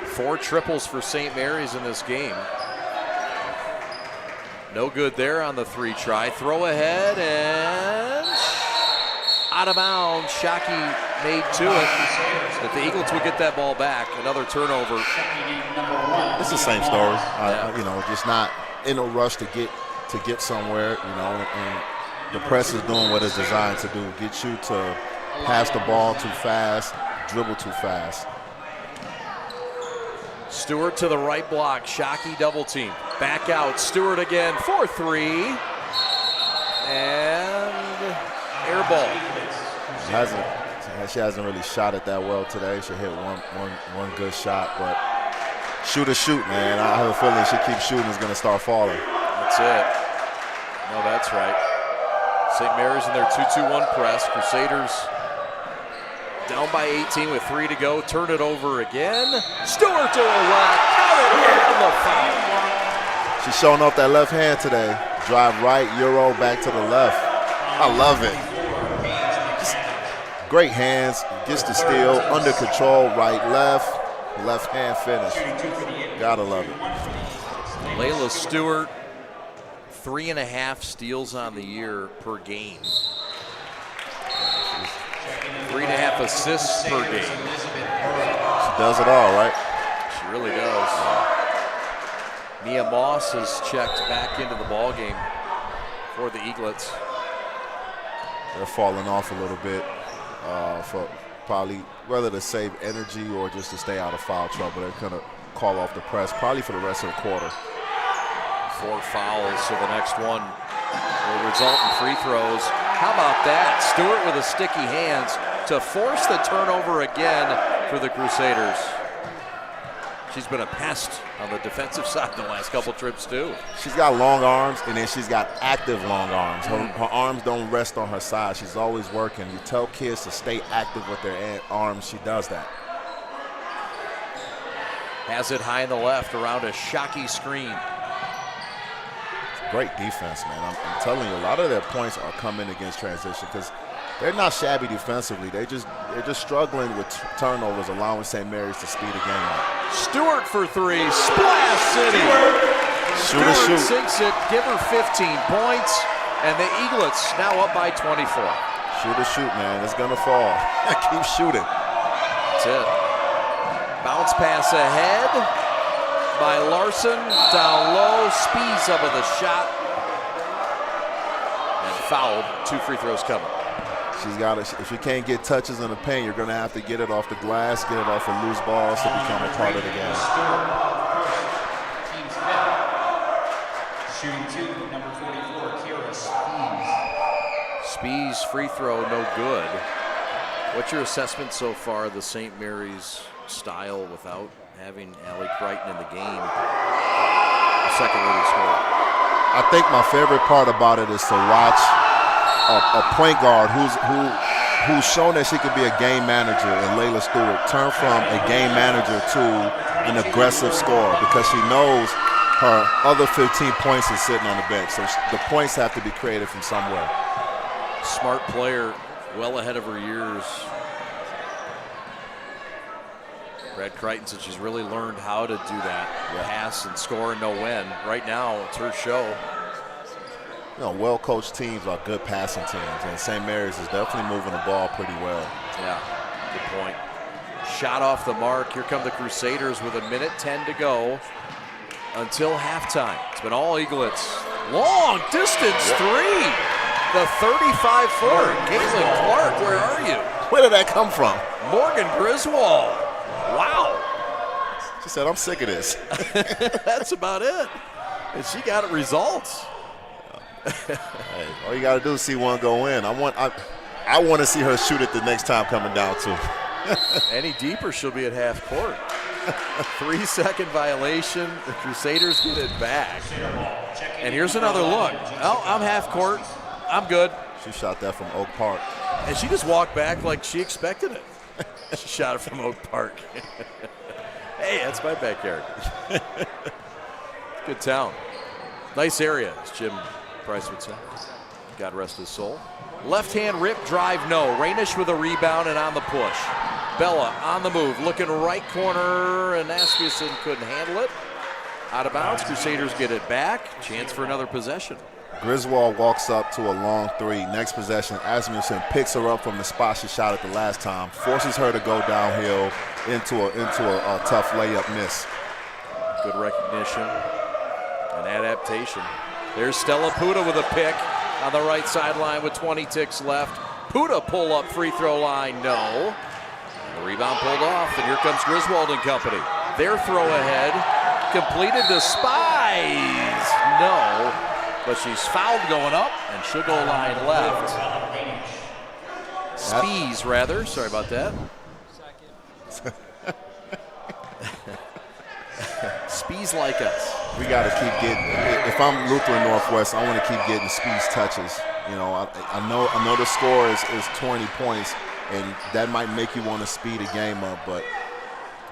4 triples for St. Mary's in this game. No good there on the 3 try. Throw ahead and out of bounds. Shockey made to it. But the Eagles would get that ball back. Another turnover. It's the same story. Just not in a rush to get somewhere. And the press is doing what it's designed to do. Get you to pass the ball too fast, dribble too fast. Stewart to the right block. Shockey double team. Back out. Stewart again for 3. And air ball. She hasn't really shot it that well today. She hit one good shot, but shoot, man. I have a feeling she keeps shooting is going to start falling. That's it. No, that's right. St. Mary's in their 2-2-1 press. Crusaders down by 18 with 3 to go. Turn it over again. Stewart to the left. Out of the foul. She's showing off that left hand today. Drive right, Euro back to the left. I love it. Just great hands. Gets the steal. Under control. Right, left. Left hand finish. Gotta love it. Layla Stewart, 3.5 steals on the year per game. 3.5 assists per game. She does it all, right? She really does. Mia Moss has checked back into the ball game for the Eaglets. They're falling off a little bit for probably whether to save energy or just to stay out of foul trouble. They're going to call off the press probably for the rest of the quarter. 4 fouls, so the next one will result in free throws. How about that? Stewart with the sticky hands to force the turnover again for the Crusaders. She's been a pest on the defensive side the last couple trips too. She's got long arms, and then she's got active long arms. Her arms don't rest on her side. She's always working. You tell kids to stay active with their arms. She does that. Has it high in the left around a shocky screen. Great defense, man. I'm telling you, a lot of their points are coming against transition because they're not shabby defensively. They're just struggling with turnovers, allowing St. Mary's to speed the game up. Stewart for 3, Splash City. Stewart sinks it, give her 15 points, and the Eaglets now up by 24. Shoot or shoot, man. It's gonna fall. Keep shooting. That's it. Bounce pass ahead by Larson, down low, Spees up with a shot, and fouled. 2 free throws coming. She's got to, if you can't get touches in the paint, you're going to have to get it off the glass, get it off of loose balls to become a part of the game. Shooting 2, number 44, Kira Spees. Spees free throw, no good. What's your assessment so far of the St. Mary's style without having Allie Crichton in the game? The second leading scorer. I think my favorite part about it is to watch a point guard who's shown that she could be a game manager, and Layla Stewart turn from a game manager to an aggressive scorer because she knows her other 15 points is sitting on the bench. So the points have to be created from somewhere. Smart player, well ahead of her years. Brad Crichton said she's really learned how to do that. Pass and score and know when. Right now, it's her show. You know, well-coached teams are good passing teams, and St. Mary's is definitely moving the ball pretty well. Yeah, good point. Shot off the mark. Here come the Crusaders with 1:10 to go until halftime. It's been all Eaglets. Long distance 3. The 35-footer. Caitlin Clark, where are you? Where did that come from? Morgan Griswold. Wow. She said, I'm sick of this. That's about it. And she got results. Hey, all you got to do is see one go in. I want to see her shoot it the next time coming down too. Any deeper, she'll be at half court. 3-second violation. The Crusaders get it back. And here's another look. Oh, I'm half court. I'm good. She shot that from Oak Park. And she just walked back like she expected it. She shot it from Oak Park. Hey, that's my backyard. Good town. Nice area, as Jim Price would say. God rest his soul. Left hand rip drive, no. Rainish with a rebound and on the push. Bella on the move, looking right corner, and Asmussen couldn't handle it. Out of bounds, Crusaders get it back. Chance for another possession. Griswold walks up to a long 3. Next possession, Asmussen picks her up from the spot she shot at the last time, forces her to go downhill into a tough layup miss. Good recognition and adaptation. There's Stella Puda with a pick on the right sideline with 20 ticks left. Puda pull up free throw line, no. And the rebound pulled off, and here comes Griswold and company. Their throw ahead, completed to Spies, no. But she's fouled going up, and she'll go line left. Spees, rather. Sorry about that. Spees like us. We got to keep getting, if I'm Lutheran Northwest, I want to keep getting Spees touches. You know, I know the score is 20 points, and that might make you want to speed a game up, but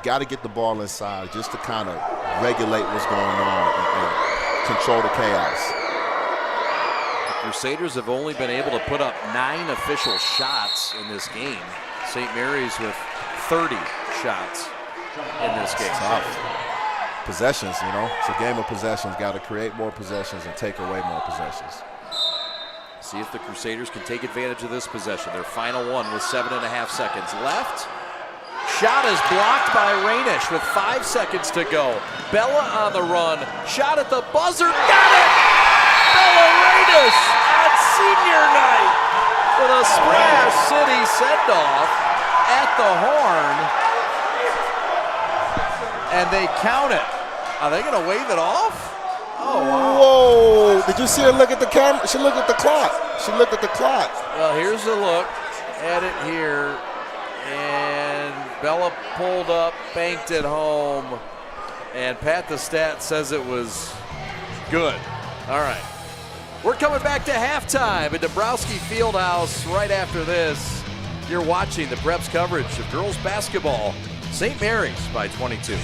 got to get the ball inside just to kind of regulate what's going on and control the chaos. The Crusaders have only been able to put up 9 official shots in this game. St. Mary's with 30 shots in this game. Tough. Possessions, you know, it's a game of possessions. Got to create more possessions and take away more possessions. See if the Crusaders can take advantage of this possession. Their final one with 7.5 seconds left. Shot is blocked by Rainish with 5 seconds to go. Bella on the run. Shot at the buzzer. Got it! Bella Rainish on senior night with a Splash City send-off at the horn. And they count it. Are they going to wave it off? Oh, wow. Whoa! Did you see her look at the camera? She looked at the clock. She looked at the clock. Well, here's a look at it here. And Bella pulled up, banked it home. And Pat the Stat says it was good. All right. We're coming back to halftime at Dabrowski Fieldhouse right after this. You're watching the Preps coverage of girls basketball. St. Mary's by 22.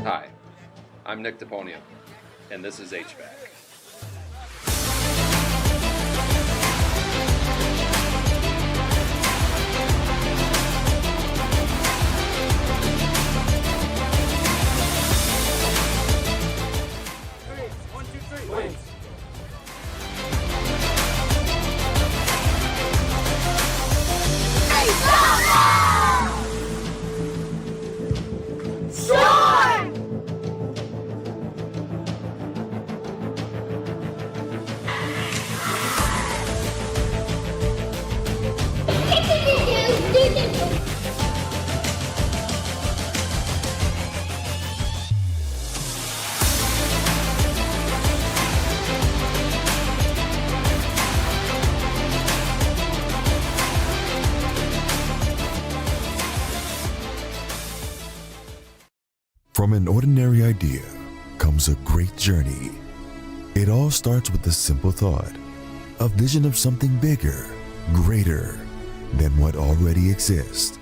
Hi, I'm Nick DePonio, and this is HVAC. From an ordinary idea comes a great journey. It all starts with the simple thought, a vision of something bigger, greater than what already exists.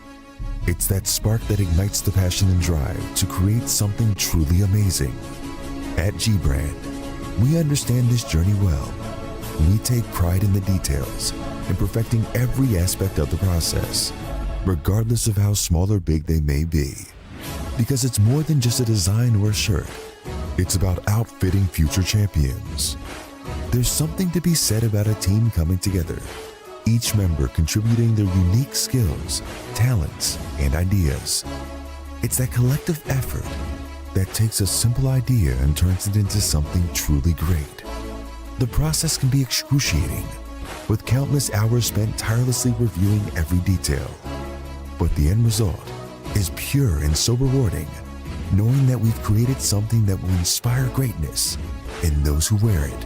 It's that spark that ignites the passion and drive to create something truly amazing. At G-Brand, we understand this journey well. We take pride in the details and perfecting every aspect of the process, regardless of how small or big they may be. Because it's more than just a design or a shirt. It's about outfitting future champions. There's something to be said about a team coming together, each member contributing their unique skills, talents, and ideas. It's that collective effort that takes a simple idea and turns it into something truly great. The process can be excruciating, with countless hours spent tirelessly reviewing every detail. But the end result is pure and so rewarding, knowing that we've created something that will inspire greatness in those who wear it.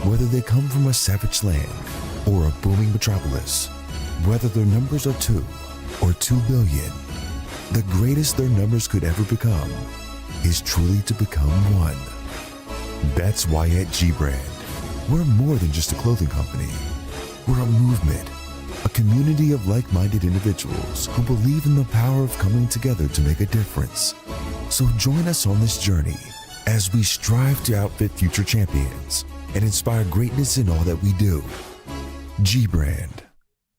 Whether they come from a savage land or a booming metropolis, whether their numbers are 2 or 2 billion, the greatest their numbers could ever become is truly to become one. That's why at G-Brand, we're more than just a clothing company. We're a movement, a community of like-minded individuals who believe in the power of coming together to make a difference. So join us on this journey as we strive to outfit future champions and inspire greatness in all that we do. G-Brand.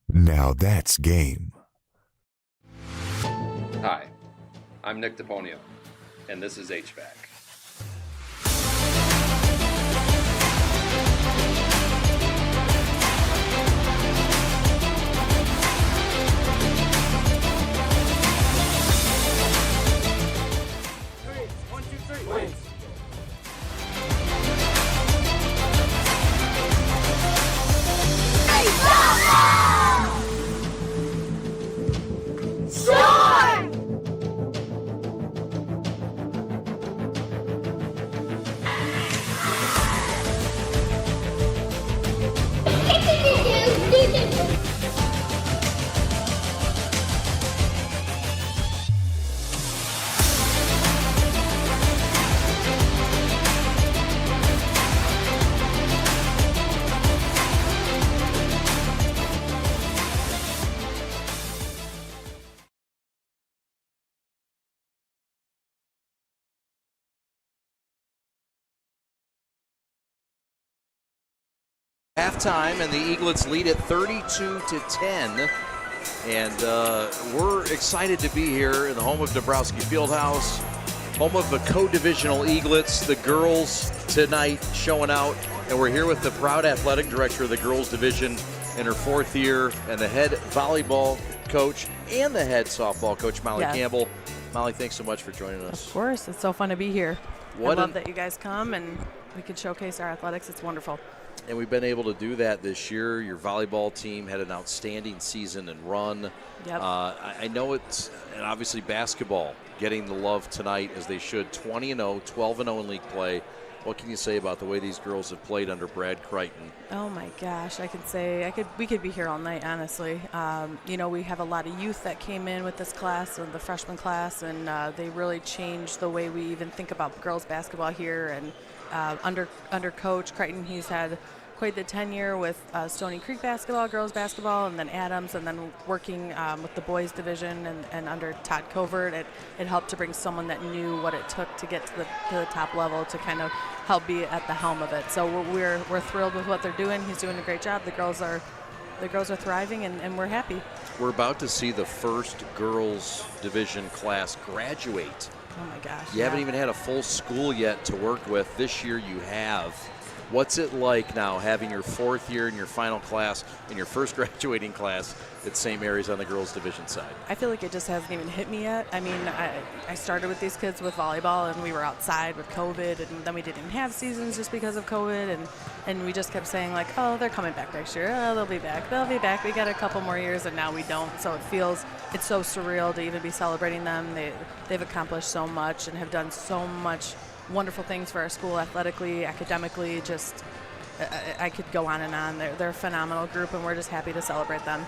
Now that's game. Hi, I'm Nick DePonio, and this is HVAC. Halftime, and the Eaglets lead at 32-10. And we're excited to be here in the home of Dabrowski Fieldhouse, home of the co-divisional Eaglets, the girls tonight showing out. And we're here with the proud athletic director of the girls division in her 4th year, and the head volleyball coach and the head softball coach, Molly Campbell. Molly, thanks so much for joining us. Of course, it's so fun to be here. I love that you guys come and we can showcase our athletics. It's wonderful. And we've been able to do that this year. Your volleyball team had an outstanding season and run. Yep. I know it's, and obviously basketball getting the love tonight as they should. 20-0, 12-0 in league play. What can you say about the way these girls have played under Brad Crichton? Oh my gosh, we could be here all night, honestly. We have a lot of youth that came in with this class, and the freshman class, and they really changed the way we even think about girls basketball here. And under Coach Crichton, he's had quite the tenure with Stony Creek basketball, girls basketball, and then Adams, and then working with the boys division and under Todd Covert. It helped to bring someone that knew what it took to get to the top level to kind of help be at the helm of it. So we're thrilled with what they're doing. He's doing a great job. The girls are thriving, and we're happy. We're about to see the first girls division class graduate. Oh my gosh. You haven't even had a full school yet to work with. This year you have. What's it like now having your 4th year in your final class in your first graduating class at St. Mary's on the girls division side? I feel like it just hasn't even hit me yet. I mean, I started with these kids with volleyball, and we were outside with COVID, and then we didn't have seasons just because of COVID, and we just kept saying like, oh, they're coming back next year. Oh, they'll be back. They'll be back. We got a couple more years, and now we don't. So it's so surreal to even be celebrating them. They've accomplished so much and have done so much wonderful things for our school athletically, academically. Just I could go on and on. They're a phenomenal group, and we're just happy to celebrate them.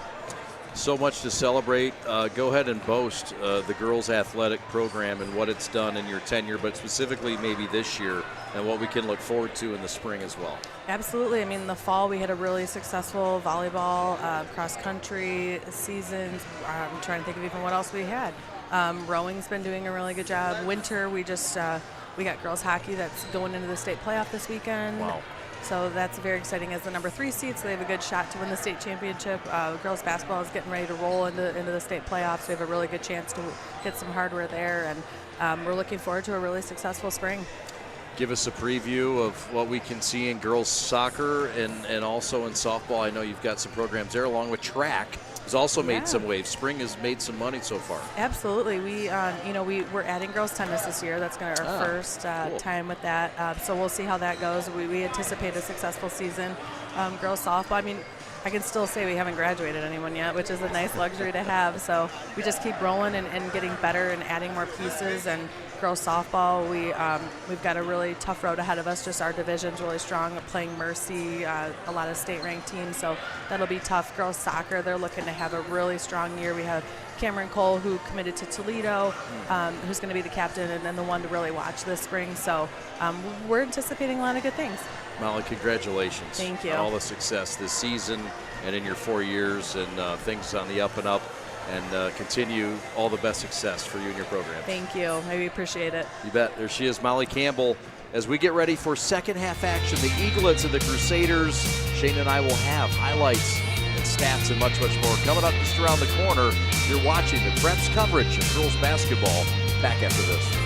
So much to celebrate. Go ahead and boast the girls athletic program and what it's done in your tenure, but specifically maybe this year and what we can look forward to in the spring as well. Absolutely. I mean, in the fall we had a really successful volleyball, cross country seasons. I'm trying to think of even what else we had. Rowing's been doing a really good job. Winter, we got girls hockey that's going into the state playoff this weekend. Wow. So that's very exciting. As the number 3 seed, so they have a good shot to win the state championship. Girls basketball is getting ready to roll into the state playoffs. We have a really good chance to get some hardware there, and we're looking forward to a really successful spring. Give us a preview of what we can see in girls soccer and also in softball. I know you've got some programs there, along with track. Has also made some waves. Spring has made some money so far. Absolutely. We're adding girls tennis this year. That's going to be our first time with that. So we'll see how that goes. We anticipate a successful season. Girls softball, I mean, I can still say we haven't graduated anyone yet, which is a nice luxury to have. So we just keep rolling and getting better and adding more pieces. And girls softball, we've got a really tough road ahead of us. Just our division's really strong, playing Mercy, a lot of state-ranked teams, so that'll be tough. Girls soccer, they're looking to have a really strong year. We have Cameron Cole, who committed to Toledo, who's going to be the captain and then the one to really watch this spring. So we're anticipating a lot of good things. Molly, congratulations. Thank you. On all the success this season and in your 4 years, and things on the up and up. And continue all the best success for you and your program. Thank you. I appreciate it. You bet. There she is, Molly Campbell. As we get ready for second half action, the Eaglets and the Crusaders, Shane and I will have highlights and stats and much, much more. Coming up just around the corner, you're watching the Prep's coverage of girls basketball. Back after this.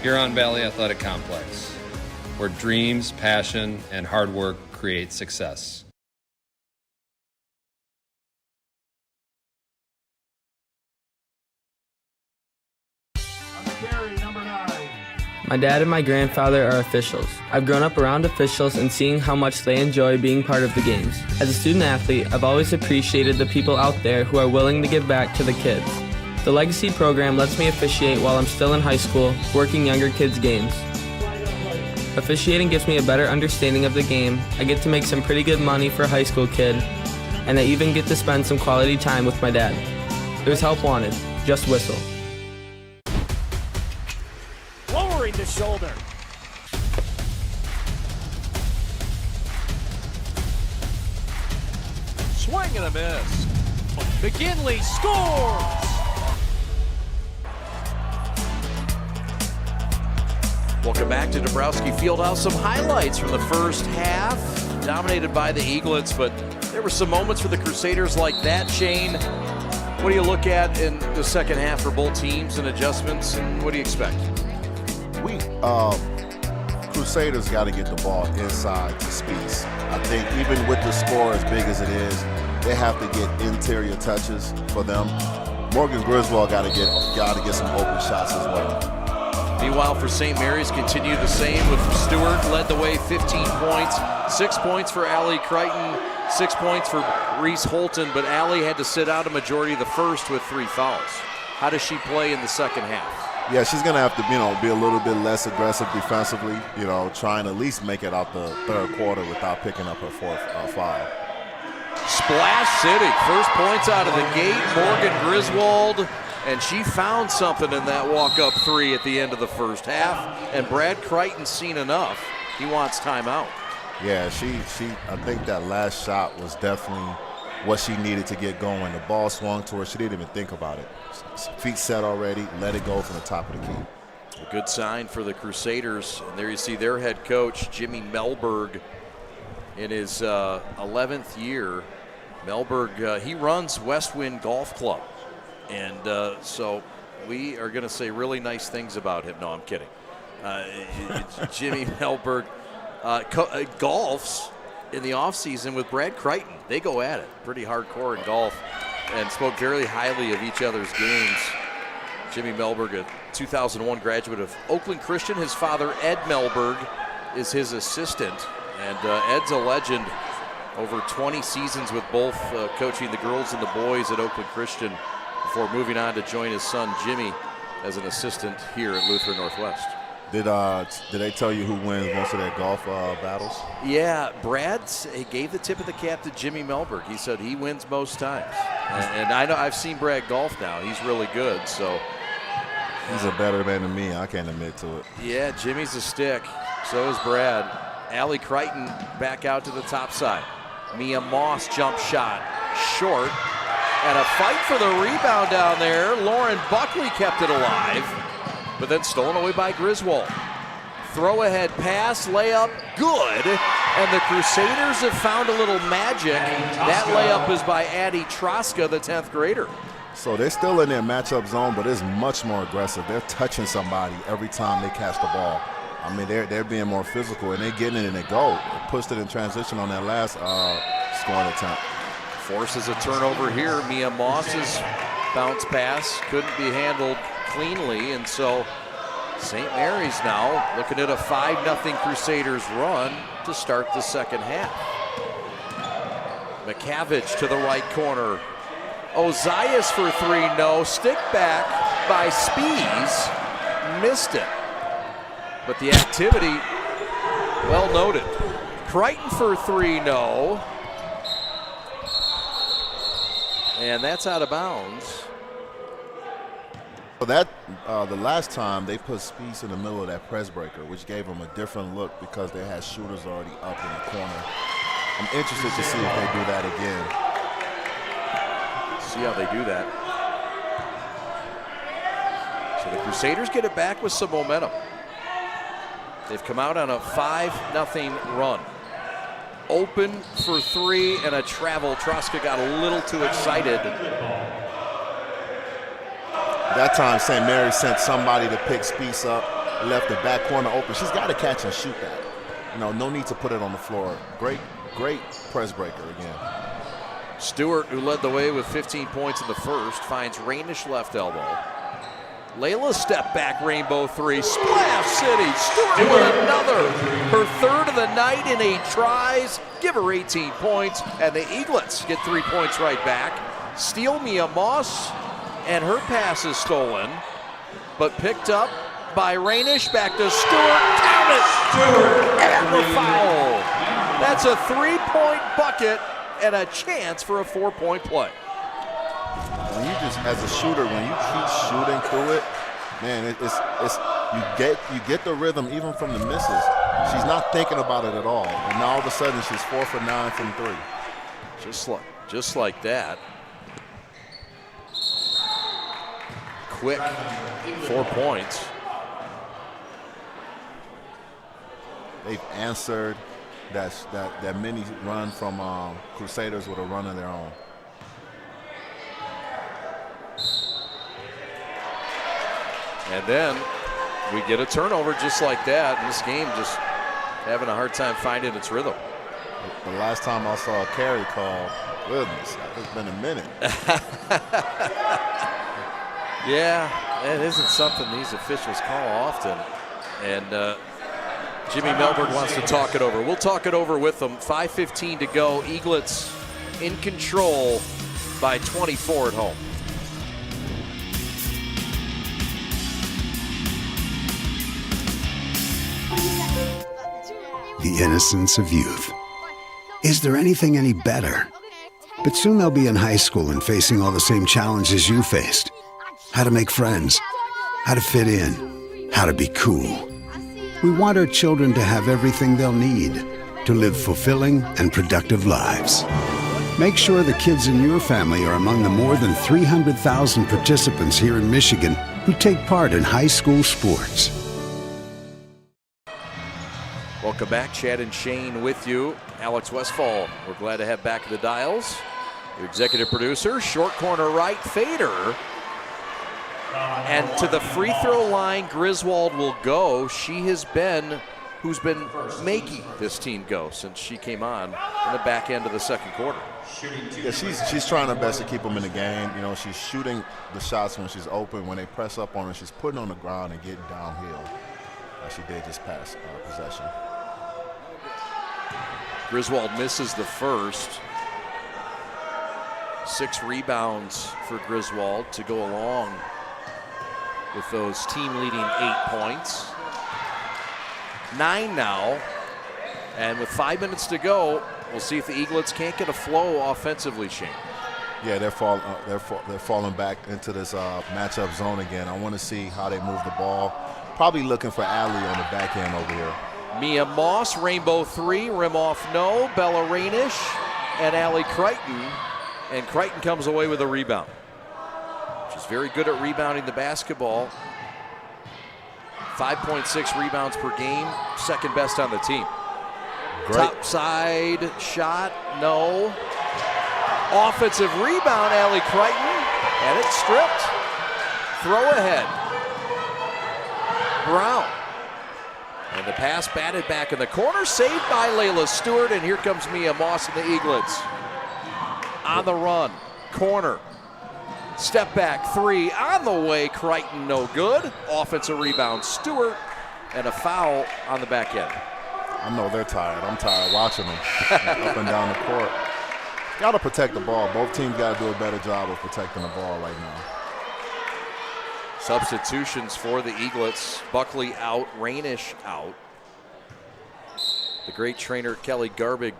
Huron Valley Athletic Complex, where dreams, passion, and hard work create success. My dad and my grandfather are officials. I've grown up around officials and seeing how much they enjoy being part of the games. As a student athlete, I've always appreciated the people out there who are willing to give back to the kids. The Legacy program lets me officiate while I'm still in high school, working younger kids' games. Officiating gives me a better understanding of the game. I get to make some pretty good money for a high school kid, and I even get to spend some quality time with my dad. There's help wanted. Just whistle. Lowering the shoulder. Swing and a miss. McGinley scores! Welcome back to Dabrowski Fieldhouse. Some highlights from the first half, dominated by the Eaglets, but there were some moments for the Crusaders like that. Shane, what do you look at in the second half for both teams and adjustments, and what do you expect? Crusaders got to get the ball inside to Speeds. I think even with the score as big as it is, they have to get interior touches for them. Morgan Griswold got to get some open shots as well. Meanwhile, for St. Mary's, continue the same with Stewart, led the way, 15 points. 6 points for Allie Crichton, 6 points for Reese Holton, but Allie had to sit out a majority of the first with 3 fouls. How does she play in the second half? Yeah, she's going to have to, be a little bit less aggressive defensively, trying to at least make it out the third quarter without picking up her fourth foul. Splash City, first points out of the gate, Morgan Griswold, and she found something in that walk-up 3 at the end of the first half, and Brad Crichton's seen enough. He wants timeout. Yeah, I think that last shot was definitely what she needed to get going. The ball swung to her. She didn't even think about it. Feet set already, let it go from the top of the key. A good sign for the Crusaders. And there you see their head coach, Jimmy Melberg, in his 11th year. Melberg, he runs West Wind Golf Club. And so we are going to say really nice things about him. No, I'm kidding. Jimmy Melberg golfs in the offseason with Brad Crichton. They go at it pretty hardcore in golf and spoke very highly of each other's games. Jimmy Melberg, a 2001 graduate of Oakland Christian. His father, Ed Melberg, is his assistant. And Ed's a legend. Over 20 seasons with both coaching the girls and the boys at Oakland Christian before moving on to join his son, Jimmy, as an assistant here at Lutheran Northwest. Did they tell you who wins most of their golf battles? Yeah, Brad gave the tip of the cap to Jimmy Melberg. He said he wins most times. And I know I've seen Brad golf now. He's really good. So he's a better man than me. I can't admit to it. Yeah, Jimmy's a stick. So is Brad. Allie Crichton back out to the top side. Mia Moss jump shot short. And a fight for the rebound down there. Lauren Buckley kept it alive, but then stolen away by Griswold. Throw ahead pass, layup, good. And the Crusaders have found a little magic. That layup is by Addie Troska, the 10th grader. So they're still in their matchup zone, but it's much more aggressive. They're touching somebody every time they catch the ball. I mean, they're being more physical, and they're getting it and they go. They pushed it in transition on that last scoring attempt. Forces a turnover here. Mia Moss's bounce pass couldn't be handled cleanly, and so St. Mary's now looking at a 5-0 Crusaders run to start the second half. McCavage to the right corner. Ozias for 3, no. Stick back by Spees, missed it. But the activity, well noted. Crichton for 3, no. And that's out of bounds. So that the last time they put Spees in the middle of that press breaker, which gave them a different look because they had shooters already up in the corner. I'm interested to see if they do that again. See how they do that. So the Crusaders get it back with some momentum. They've come out on a 5-0 run. Open for 3 and a travel. Troska got a little too excited. That time, St. Mary sent somebody to pick Spees up, left the back corner open. She's got to catch and shoot that. No need to put it on the floor. Great press breaker again. Stewart, who led the way with 15 points in the first, finds Rainish left elbow. Layla step back, rainbow three. Splash City. Stewart with another. Her third of the night in 8 tries. Give her 18 points. And the Eaglets get 3 points right back. Steal Mia Moss. And her pass is stolen. But picked up by Rainish. Back to Stewart. Count it. And the foul. That's a 3-point bucket and a chance for a 4-point play. When you just, as a shooter, when you keep shooting through it, man, you get the rhythm even from the misses. She's not thinking about it at all, and now all of a sudden she's 4 for 9 from 3. Just like that. Quick 4 points. They've answered that mini run from Crusaders with a run of their own. And then we get a turnover just like that. And this game just having a hard time finding its rhythm. The last time I saw a carry call, goodness, it's been a minute. Yeah, it isn't something these officials call often. And Jimmy Melberg wants to talk it over. We'll talk it over with them. 5:15 to go. Eaglets in control by 24 at home. The innocence of youth. Is there anything any better? But soon they'll be in high school and facing all the same challenges you faced. How to make friends, how to fit in, how to be cool. We want our children to have everything they'll need to live fulfilling and productive lives. Make sure the kids in your family are among the more than 300,000 participants here in Michigan who take part in high school sports. Welcome back, Chad and Shane with you. Alex Westfall, we're glad to have back at the dials. The executive producer, short corner right, Fader. And to the free throw line, Griswold will go. She has been who's been making this team go since she came on in the back end of the second quarter. Yeah, she's trying her best to keep them in the game. You know, she's shooting the shots when she's open. When they press up on her, she's putting on the ground and getting downhill, as she did this past possession. Griswold misses the first. 6 rebounds for Griswold to go along with those team-leading 8 points. 9 now, and with 5 minutes to go, we'll see if the Eaglets can't get a flow offensively, Shane. Yeah, they're falling back into this matchup zone again. I want to see how they move the ball. Probably looking for Allie on the back end over here. Mia Moss, rainbow 3, rim off no. Bella Rainish and Allie Crichton, and Crichton comes away with a rebound. She's very good at rebounding the basketball. 5.6 rebounds per game, second best on the team. Great. Top side shot, no. Offensive rebound, Allie Crichton, and it's stripped. Throw ahead. Brown. And the pass batted back in the corner, saved by Layla Stewart, and here comes Mia Moss and the Eaglets. On the run, corner. Step back 3 on the way, Crichton no good. Offensive rebound, Stewart, and a foul on the back end. I know they're tired. I'm tired watching them up and down the court. Got to protect the ball. Both teams got to do a better job of protecting the ball right now. Substitutions for the Eaglets. Buckley out, Rainish out. The great trainer Kelly Garbig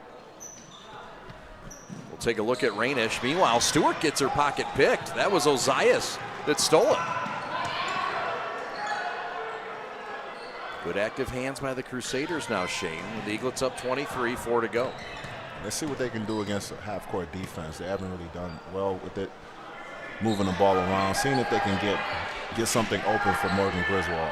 will take a look at Rainish. Meanwhile, Stewart gets her pocket picked. That was Ozias that stole it. Good active hands by the Crusaders now, Shane. The Eaglets up 23, 4 to go. Let's see what they can do against a half-court defense. They haven't really done well with it, moving the ball around, seeing if they can get something open for Morgan Griswold.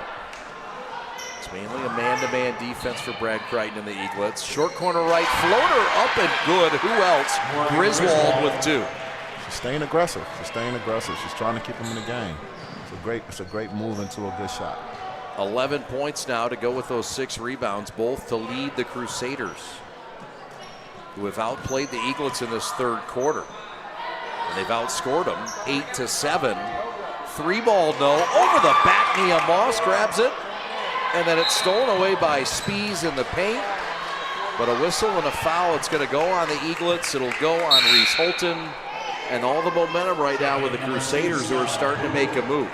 It's mainly a man-to-man defense for Brad Crichton and the Eaglets. Short corner right, floater up and good. Who else? Griswold with 2. She's staying aggressive. She's trying to keep them in the game. It's a great move into a good shot. 11 points now to go with those 6 rebounds, both to lead the Crusaders, who have outplayed the Eaglets in this third quarter. And they've outscored them 8-7. 3 ball, no. Over the back knee of Moss, grabs it. And then it's stolen away by Spees in the paint. But a whistle and a foul. It's going to go on the Eaglets. It'll go on Reese Holton. And all the momentum right now with the Crusaders, who are starting to make a move.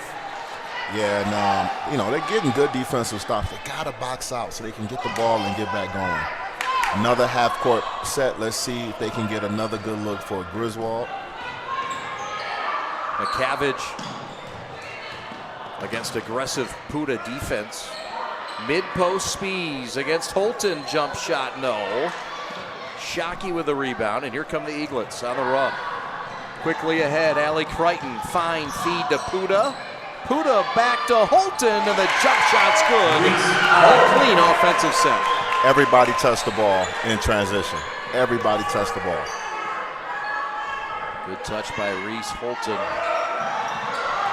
Yeah, and you know, they're getting good defensive stops. They got to box out so they can get the ball and get back going. Another half-court set. Let's see if they can get another good look for Griswold. McCaviage against aggressive Puda defense. Mid-post Spees against Holton. Jump shot, no. Shockey with the rebound, and here come the Eaglets on the run. Quickly ahead, Allie Crichton. Fine feed to Puda. Puda back to Holton, and the jump shot's good. A clean offensive set. Everybody touched the ball in transition. Everybody touched the ball. Good touch by Reese Holton.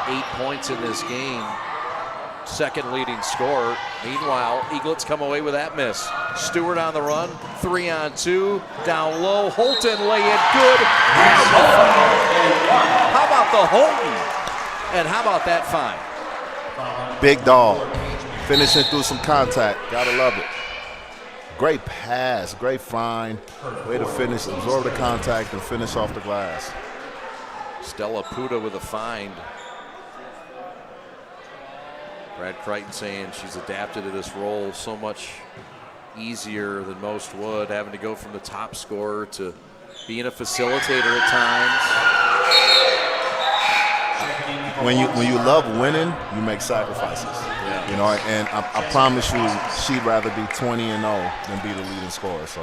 8 points in this game. Second leading scorer. Meanwhile, Eaglets come away with that miss. Stewart on the run, 3-on-2, down low. Holton lay it good. How about the Holton? And how about that fine? Big dog, finishing through some contact. Gotta love it. Great pass, great fine. Way to finish, absorb the contact and finish off the glass. Stella Puda with a find. Brad Crichton saying she's adapted to this role so much easier than most would, having to go from the top scorer to being a facilitator at times. When you love winning, you make sacrifices. Yeah. You know, and I promise you, she'd rather be 20-0 than be the leading scorer. So,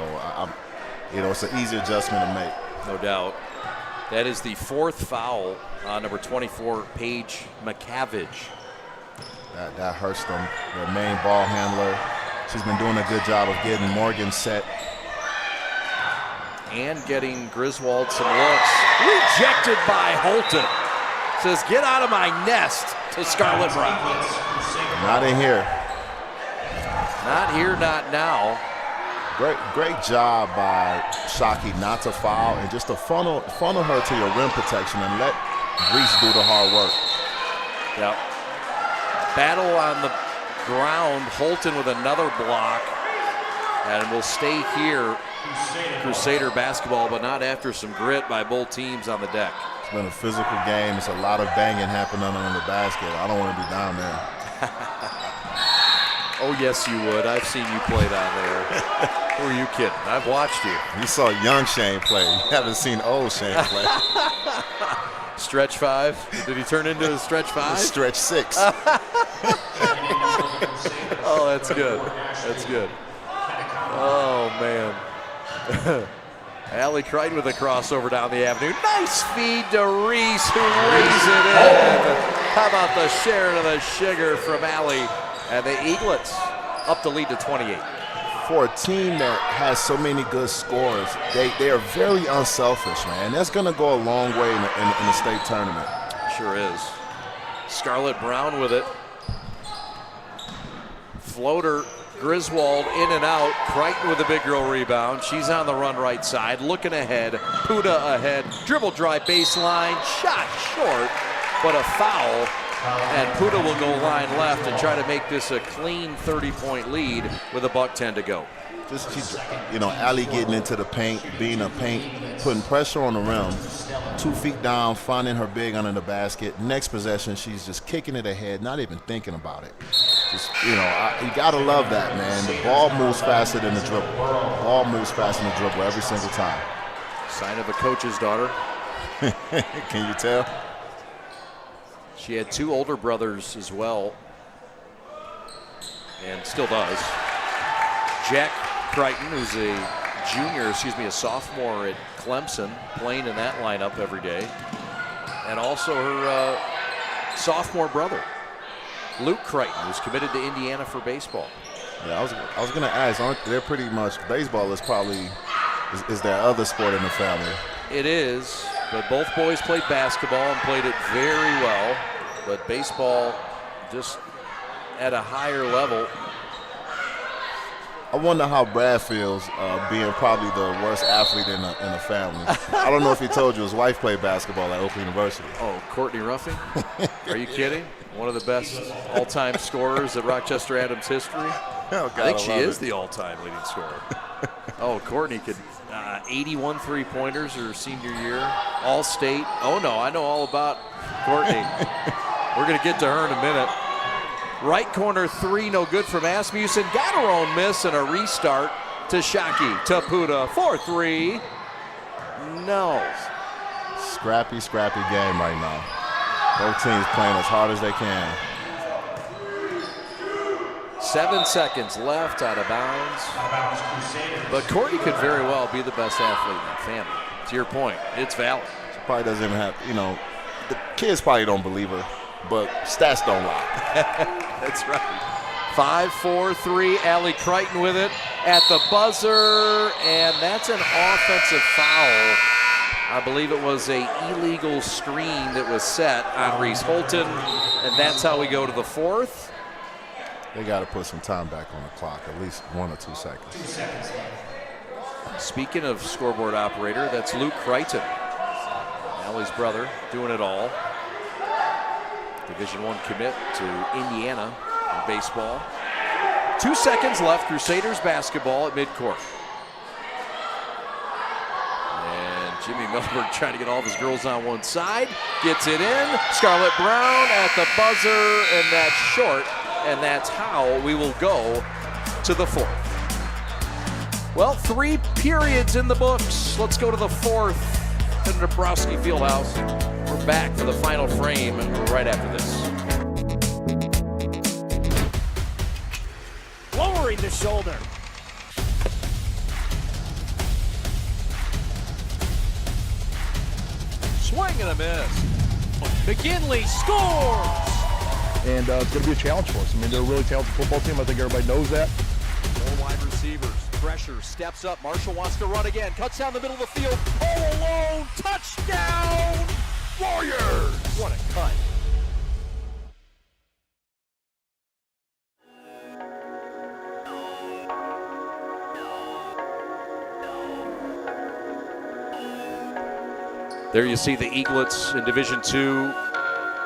you know, it's an easy adjustment to make. No doubt. That is the 4th foul on number 24, Paige McCaviage. That hurts them. Their main ball handler. She's been doing a good job of getting Morgan set. And getting Griswold some looks. Rejected by Holton. Says, get out of my nest to Scarlett Brown. Not in here. Not here, not now. Great job by Shockey not to foul and just to funnel her to your rim protection and let Reese do the hard work. Yep. Battle on the ground. Holton with another block. And we'll stay here. Crusader basketball, but not after some grit by both teams on the deck. It's been a physical game. It's a lot of banging happening on the basket. I don't want to be down there. Oh, yes, you would. I've seen you play down there. Who are you kidding? I've watched you. You saw young Shane play. You haven't seen old Shane play. Stretch 5. Did he turn into a stretch 5? Stretch 6. Oh, that's good. That's good. Oh, man. Allie Crichton with a crossover down the avenue. Nice feed to Reese, who lays it in. How about the share of the sugar from Allie? And the Eaglets up the lead to 28. For a team that has so many good scorers, they are very unselfish, man. That's going to go a long way in the state tournament. Sure is. Scarlett Brown with it. Floater. Griswold in and out. Crichton with a big girl rebound. She's on the run right side. Looking ahead. Puda ahead. Dribble drive baseline. Shot short, but a foul. And Puda will go line left and try to make this a clean 30-point lead with $1:10 to go. Just, you know, Allie getting into the paint, being a paint, putting pressure on the rim. 2 feet down, finding her big under the basket. Next possession, she's just kicking it ahead, not even thinking about it. Just, you know, you gotta love that, man. The ball moves faster than the dribble. Ball moves faster than the dribble every single time. Sign of a coach's daughter. Can you tell? She had 2 older brothers as well, and still does. Jack Crichton, who's a sophomore at Clemson, playing in that lineup every day. And also her sophomore brother, Luke Crichton, who's committed to Indiana for baseball. Yeah, I was going to ask, aren't they pretty much, baseball is probably, is their other sport in the family? It is, but both boys played basketball and played it very well. But baseball just at a higher level. I wonder how Brad feels being probably the worst athlete in the family. I don't know if he told you his wife played basketball at Oakland University. Oh, Courtney Ruffing? Are you kidding? One of the best all-time scorers at Rochester Adams history. Oh, God, I think she is it. the all-time leading scorer. Oh, Courtney could 81 three-pointers her senior year. All-state. Oh, no, I know all about Courtney. We're going to get to her in a minute. Right corner three, no good from Asmussen. Got her own miss and a restart to Shockey. To Puda for three. No. Scrappy game right now. Both teams playing as hard as they can. 7 seconds left, out of bounds. But Courtney could very well be the best athlete in the family. To your point, it's valid. She probably doesn't even have, the kids probably don't believe her, but stats don't lie. That's right. 5-4-3, Allie Crichton with it at the buzzer, and that's an offensive foul. I believe it was a illegal screen that was set on Reese Holton, and that's how we go to the fourth. They got to put some time back on the clock, at least 1 or 2 seconds. 2 seconds left. Speaking of scoreboard operator, that's Luke Crichton, Allie's brother, doing it all. Division I commit to Indiana in baseball. 2 seconds left, Crusaders basketball at midcourt. And Jimmy Milberg trying to get all of his girls on one side. Gets it in. Scarlett Brown at the buzzer, and that's short. And that's how we will go to the fourth. Well, 3 periods in the books. Let's go to the fourth in Dabrowski Fieldhouse. We're back for the final frame right after this. Lowering the shoulder. Swing and a miss. McKinley scores! And it's going to be a challenge for us. I mean, they're a really talented football team. I think everybody knows that. 4 wide receivers. Pressure, steps up. Marshall wants to run again. Cuts down the middle of the field. All alone. Touchdown! Warriors! What a cut. There you see the Eaglets in Division II.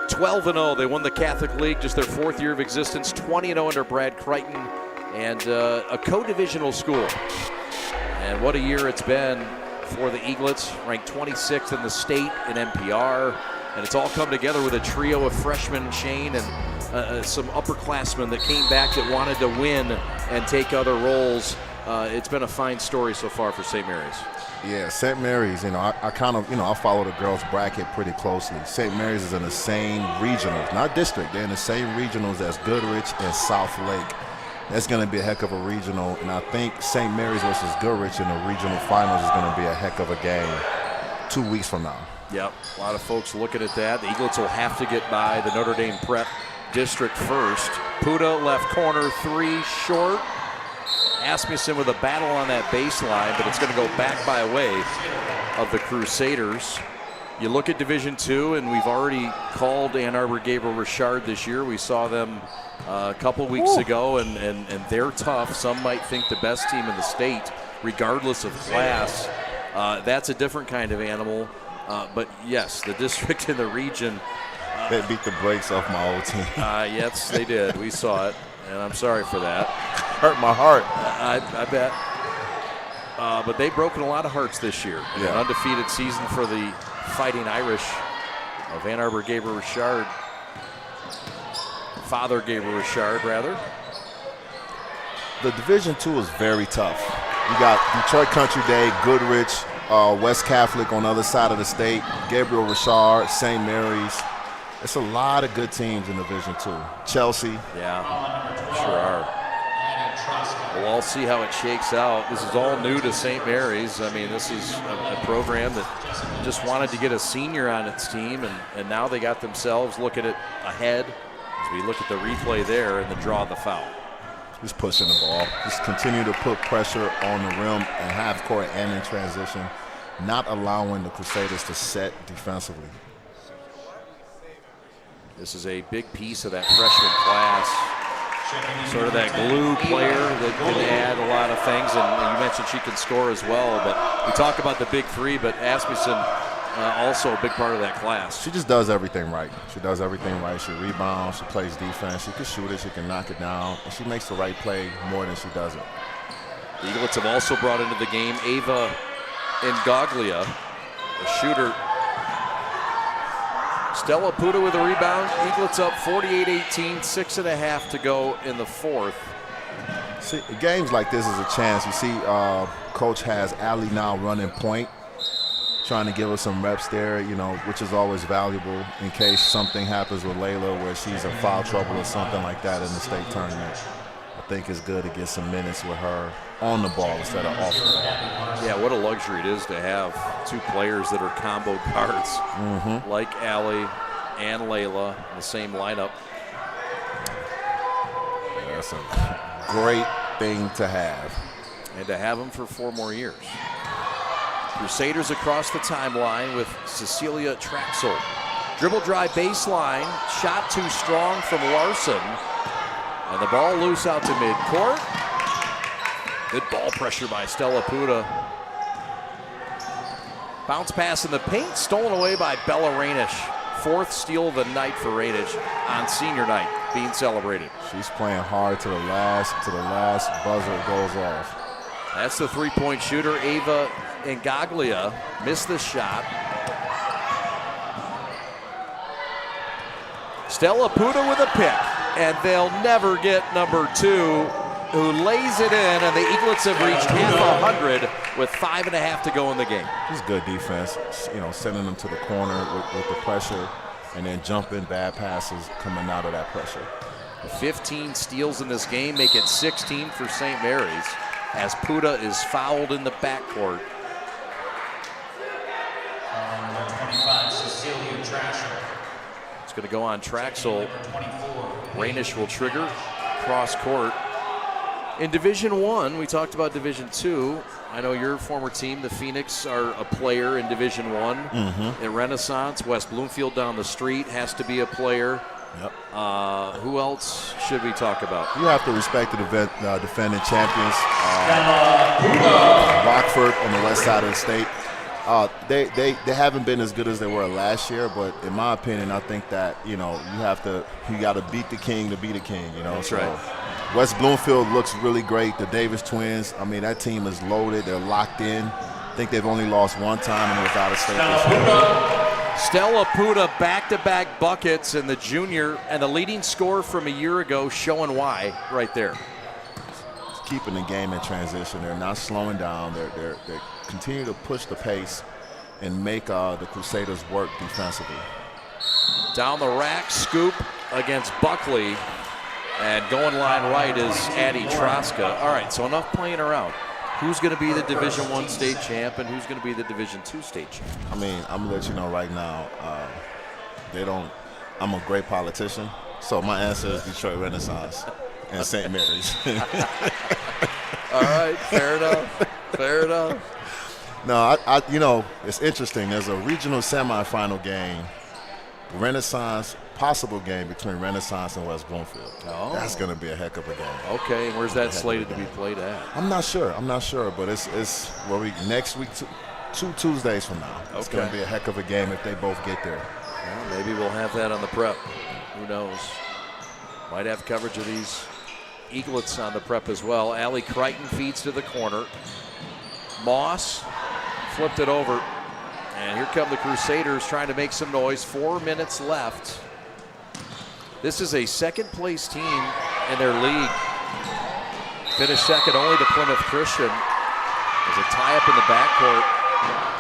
12-0. They won the Catholic League, just their 4th year of existence. 20-0 under Brad Crichton, and a co-divisional school. And what a year it's been for the Eaglets, ranked 26th in the state in NPR. And it's all come together with a trio of freshmen, Shane, and some upperclassmen that came back that wanted to win and take other roles. It's been a fine story so far for St. Mary's. Yeah, St. Mary's, I kind of, I follow the girls' bracket pretty closely. St. Mary's is in the same regionals, not district. They're in the same regionals as Goodrich and South Lake. That's going to be a heck of a regional, and I think St. Mary's versus Goodrich in the regional finals is going to be a heck of a game 2 weeks from now. Yep, a lot of folks looking at that. The Eaglets will have to get by the Notre Dame Prep district first. Puda left corner 3 short. Asmussen with a battle on that baseline, but it's going to go back by way of the Crusaders. You look at Division II, and we've already called Ann Arbor Gabriel Richard this year. We saw them a couple weeks ago, and they're tough. Some might think the best team in the state, regardless of class. That's a different kind of animal. But yes, the district in the region. They beat the brakes off my old team. Yes, they did. We saw it, and I'm sorry for that. Hurt my heart. I bet. But they've broken a lot of hearts this year. An undefeated season for the Fighting Irish of Ann Arbor Gabriel Richard. Father Gabriel Richard, rather. The Division II is very tough. You got Detroit Country Day, Goodrich, West Catholic on the other side of the state, Gabriel Richard, St. Mary's. It's a lot of good teams in Division II. Chelsea. Yeah, sure are. We'll all see how it shakes out. This is all new to St. Mary's. I mean, this is a program that just wanted to get a senior on its team, and now they got themselves looking at ahead as we look at the replay there and the draw of the foul. Just pushing the ball. Just continue to put pressure on the rim and half court and in transition, not allowing the Crusaders to set defensively. This is a big piece of that freshman class. Sort of that glue player that can add a lot of things, and you mentioned she can score as well. But we talk about the big three, but Asmussen also a big part of that class. She just does everything right. She does everything right. She rebounds, she plays defense, she can shoot it, she can knock it down, and she makes the right play more than she doesn't. The Eaglets have also brought into the game Ava Ngaglia, a shooter. Stella Puda with a rebound. Eaglets up 48-18, 6.5 to go in the fourth. See, games like this is a chance. You see, Coach has Allie now running point, trying to give her some reps there, you know, which is always valuable in case something happens with Layla where she's in foul trouble or something like that in the state tournament. I think it's good to get some minutes with her on the ball instead of off the ball. Yeah, what a luxury it is to have two players that are combo guards like Allie and Layla in the same lineup. Yeah, that's a great thing to have. And to have them for 4 more years. Crusaders across the timeline with Cecilia Traxel. Dribble drive baseline, shot too strong from Larson. And the ball loose out to midcourt. Good ball pressure by Stella Puda. Bounce pass in the paint, stolen away by Bella Rainish. 4th steal of the night for Rainish on senior night being celebrated. She's playing hard to the last buzzer goes off. That's the 3-point shooter, Ava Ngaglia. Missed the shot. Stella Puda with a pick. And they'll never get number 2, who lays it in, and the Eaglets have reached half 100 with 5.5 to go in the game. Just good defense, you know, sending them to the corner with the pressure, and then jumping bad passes coming out of that pressure. 15 steals in this game, make it 16 for St. Mary's, as Puda is fouled in the backcourt. 25, Cecilia Trasher. It's going to go on Traxel. Rainish will trigger cross court. In Division 1, we talked about Division 2. I know your former team, the Phoenix, are a player in Division 1. At Renaissance, West Bloomfield down the street has to be a player. Yep. Who else should we talk about? You have to respect the defending champions. Rockford on the west side of the state. They haven't been as good as they were last year, but in my opinion, I think that, you know, you got to beat the king to be the king, you know. That's right. West Bloomfield looks really great. The Davis twins, I mean, that team is loaded. They're locked in. I think they've only lost one time and it was out of state this year. Stella Puda back-to-back buckets, and the junior and the leading scorer from a year ago showing why right there. It's keeping the game in transition. They're not slowing down. They're continue to push the pace and make the Crusaders work defensively. Down the rack, scoop against Buckley, and going line right is Addie Troska. All right, so enough playing around. Who's going to be the Division I state champ and who's going to be the Division II state champ? I mean, I'm going to let you know right now, I'm a great politician, so my answer is Detroit Renaissance and St. Mary's. All right, fair enough, fair enough. No, you know, it's interesting. There's a regional semifinal game, Renaissance, possible game between Renaissance and West Bloomfield. Oh. That's going to be a heck of a game. Okay, and where's that slated to be played at? I'm not sure, but it's next week, 2 Tuesdays from now. It's going to be a heck of a game if they both get there. Well, maybe we'll have that on the prep. Who knows? Might have coverage of these Eaglets on the prep as well. Allie Crichton feeds to the corner. Moss flipped it over. And here come the Crusaders trying to make some noise. 4 minutes left. This is a second-place team in their league. Finished second only to Plymouth Christian. There's a tie-up in the backcourt.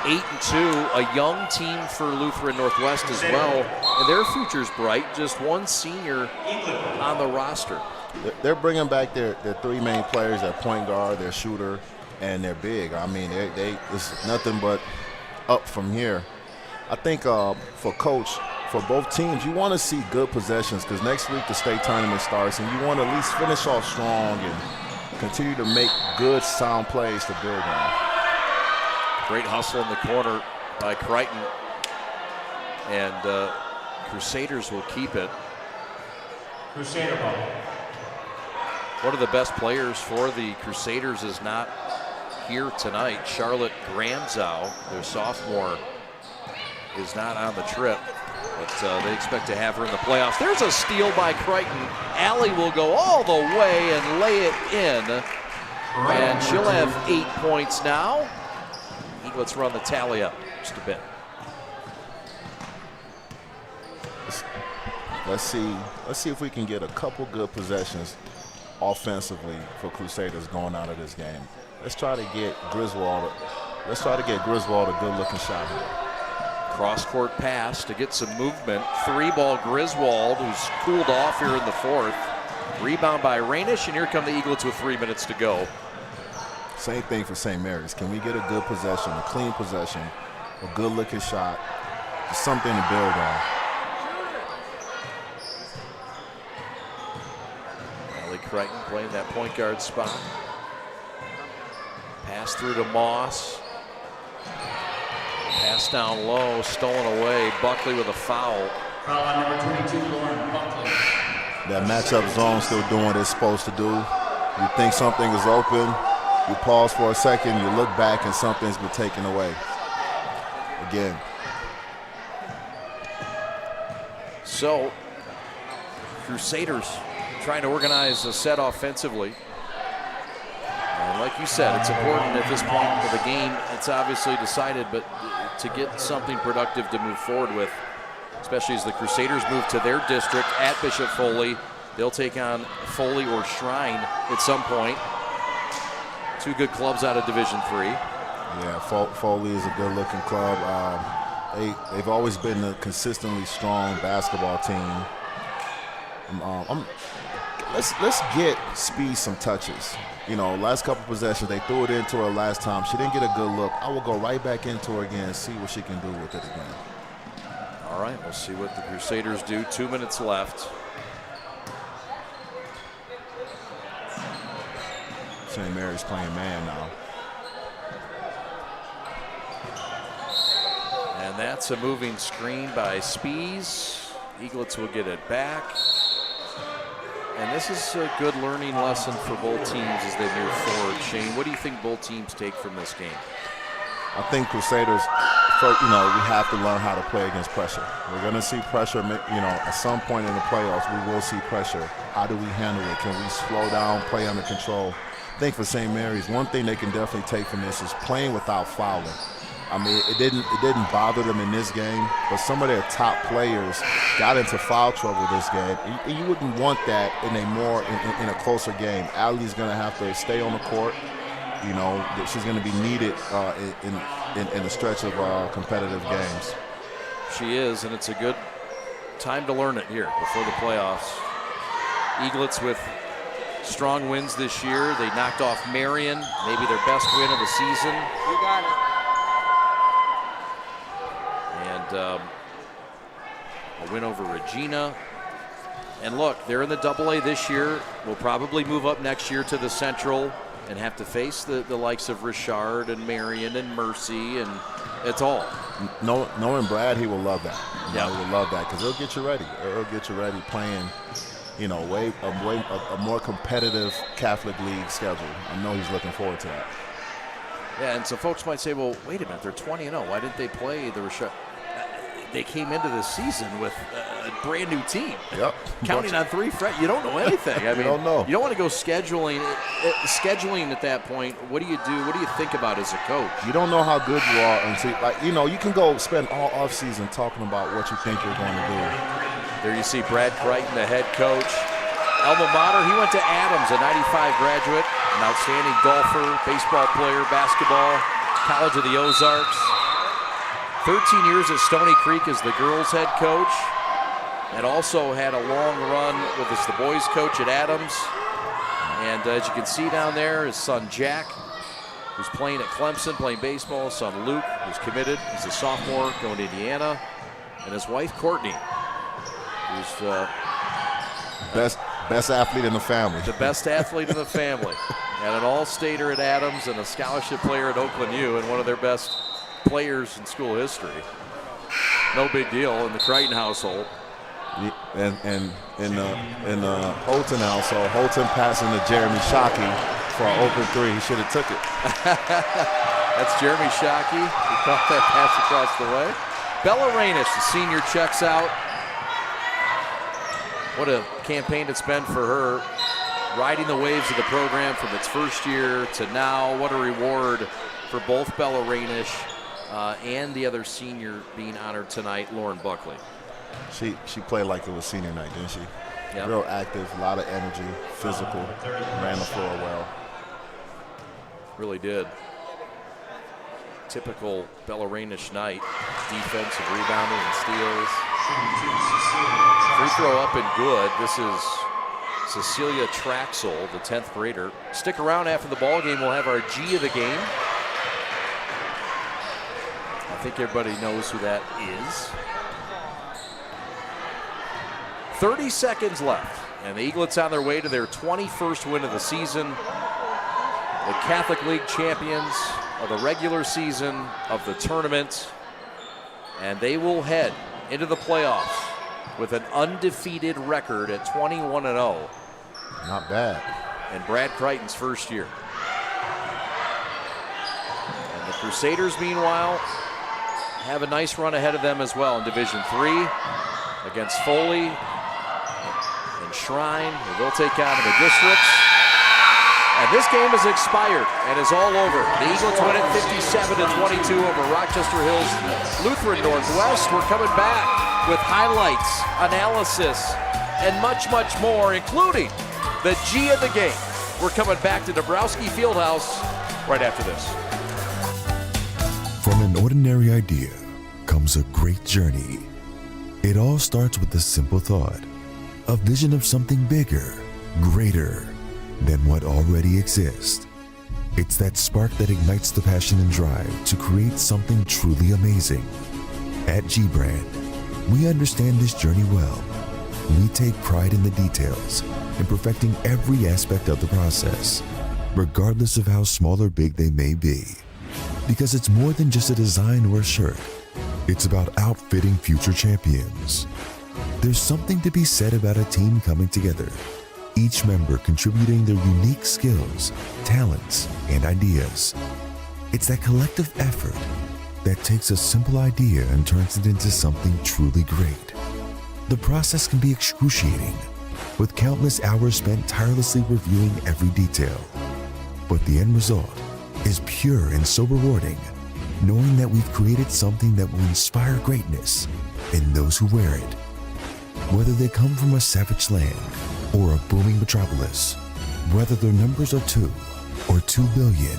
8-2, a young team for Lutheran Northwest as well. And their future's bright. Just one senior on the roster. They're bringing back their 3 main players, their point guard, their shooter, and they're big. I mean, it's nothing but up from here. I think for Coach, for both teams, you want to see good possessions because next week the state tournament starts and you want to at least finish off strong and continue to make good, sound plays to build on. Great hustle in the corner by Crichton. And Crusaders will keep it. Crusader ball. One of the best players for the Crusaders is not here tonight. Charlotte Gramzow, their sophomore, is not on the trip, but they expect to have her in the playoffs. There's a steal by Crichton. Allie will go all the way and lay it in, and she'll have 8 points now. Eaglets run the tally up just a bit. Let's see if we can get a couple good possessions offensively for Crusaders going out of this game. Let's try to get Griswold a good-looking shot here. Cross-court pass to get some movement. 3-ball Griswold, who's cooled off here in the fourth. Rebound by Rainish, and here come the Eaglets with 3 minutes to go. Same thing for St. Mary's. Can we get a good possession, a clean possession, a good-looking shot, just something to build on? Allie Crichton playing that point guard spot. Pass through to Moss. Pass down low, stolen away. Buckley with a foul. Foul on number 22, Lauren Buckley. That matchup zone still doing what it's supposed to do. You think something is open, you pause for a second, you look back, and something's been taken away. Again. So, Crusaders trying to organize a set offensively. And like you said, it's important at this point of the game. It's obviously decided, but to get something productive to move forward with, especially as the Crusaders move to their district at Bishop Foley. They'll take on Foley or Shrine at some point. Two good clubs out of Division III. Yeah, Foley is a good-looking club. They've always been a consistently strong basketball team. Let's get Speed some touches. You know, last couple possessions, they threw it into her last time. She didn't get a good look. I will go right back into her again and see what she can do with it again. All right, we'll see what the Crusaders do. 2 minutes left. St. Mary's playing man now. And that's a moving screen by Spees. Eaglets will get it back. And this is a good learning lesson for both teams as they move forward. Shane, what do you think both teams take from this game? I think Crusaders, we have to learn how to play against pressure. We're going to see pressure, at some point in the playoffs, we will see pressure. How do we handle it? Can we slow down, play under control? I think for St. Mary's, one thing they can definitely take from this is playing without fouling. I mean, it didn't bother them in this game, but some of their top players got into foul trouble this game. You wouldn't want that in a closer game. Allie's going to have to stay on the court. You know, she's going to be needed in a stretch of competitive games. She is, and it's a good time to learn it here before the playoffs. Eaglets with strong wins this year. They knocked off Marion, maybe their best win of the season. You got it. And a win over Regina. And look, they're in the AA this year. Will probably move up next year to the Central and have to face the likes of Richard and Marion and Mercy, and it's all. Knowing Brad, he will love that. Yeah, he will love that because he'll get you ready. He'll get you ready playing, a more competitive Catholic League schedule. I know he's looking forward to that. Yeah, and so folks might say, well, wait a minute, they're 20-0. Why didn't they play the Richard? They came into this season with a brand new team. Yep. Counting on three freshman. You don't know anything. I mean, you don't know. You don't want to go scheduling at that point. What do you do? What do you think about as a coach? You don't know how good you are until, you can go spend all offseason talking about what you think you're going to do. There you see Brad Crichton, the head coach. Alma mater, he went to Adams, a 95 graduate, an outstanding golfer, baseball player, basketball, College of the Ozarks. 13 years at Stony Creek as the girls' head coach, and also had a long run with as the boys' coach at Adams. And as you can see down there, his son Jack, who's playing at Clemson, playing baseball. His son Luke, who's committed. He's a sophomore going to Indiana. And his wife Courtney, who's best athlete in the family. The best athlete in the family. And an all-stater at Adams and a scholarship player at Oakland U, and one of their best players in school history. No big deal in the Crichton household. and in Holton now. So Holton passing to Jeremy Shockey for an open three. He should have took it. That's Jeremy Shockey who caught that pass across the way. Bella Rainish, the senior, checks out. What a campaign it's been for her, riding the waves of the program from its first year to now. What a reward for both Bella Rainish and the other senior being honored tonight, Lauren Buckley. She played like it was senior night, didn't she? Yep. Real active, a lot of energy, physical, ran the floor well. Really did. Typical Bella Rainish night. Defensive rebounding and steals. Free throw up and good. This is Cecilia Traxel, the 10th grader. Stick around after the ball game. We'll have our G of the game. I think everybody knows who that is. 30 seconds left, and the Eaglets on their way to their 21st win of the season. The Catholic League champions of the regular season, of the tournament, and they will head into the playoffs with an undefeated record at 21-0. Not bad. In Brad Crichton's first year. And the Crusaders, meanwhile, have a nice run ahead of them as well in Division III against Foley and Shrine, who they'll take on in the districts. And this game has expired and is all over. The Eaglets win it 57-22 over Rochester Hills Lutheran Northwest. We're coming back with highlights, analysis, and much, much more, including the G of the game. We're coming back to Dabrowski Fieldhouse right after this. From an ordinary idea comes a great journey. It all starts with the simple thought, a vision of something bigger, greater than what already exists. It's that spark that ignites the passion and drive to create something truly amazing. At G-Brand, we understand this journey well. We take pride in the details and perfecting every aspect of the process, regardless of how small or big they may be. Because it's more than just a design or a shirt. It's about outfitting future champions. There's something to be said about a team coming together, each member contributing their unique skills, talents, and ideas. It's that collective effort that takes a simple idea and turns it into something truly great. The process can be excruciating, with countless hours spent tirelessly reviewing every detail. But the end result is pure and so rewarding, knowing that we've created something that will inspire greatness in those who wear it. Whether they come from a savage land or a booming metropolis, whether their numbers are 2 or 2 billion,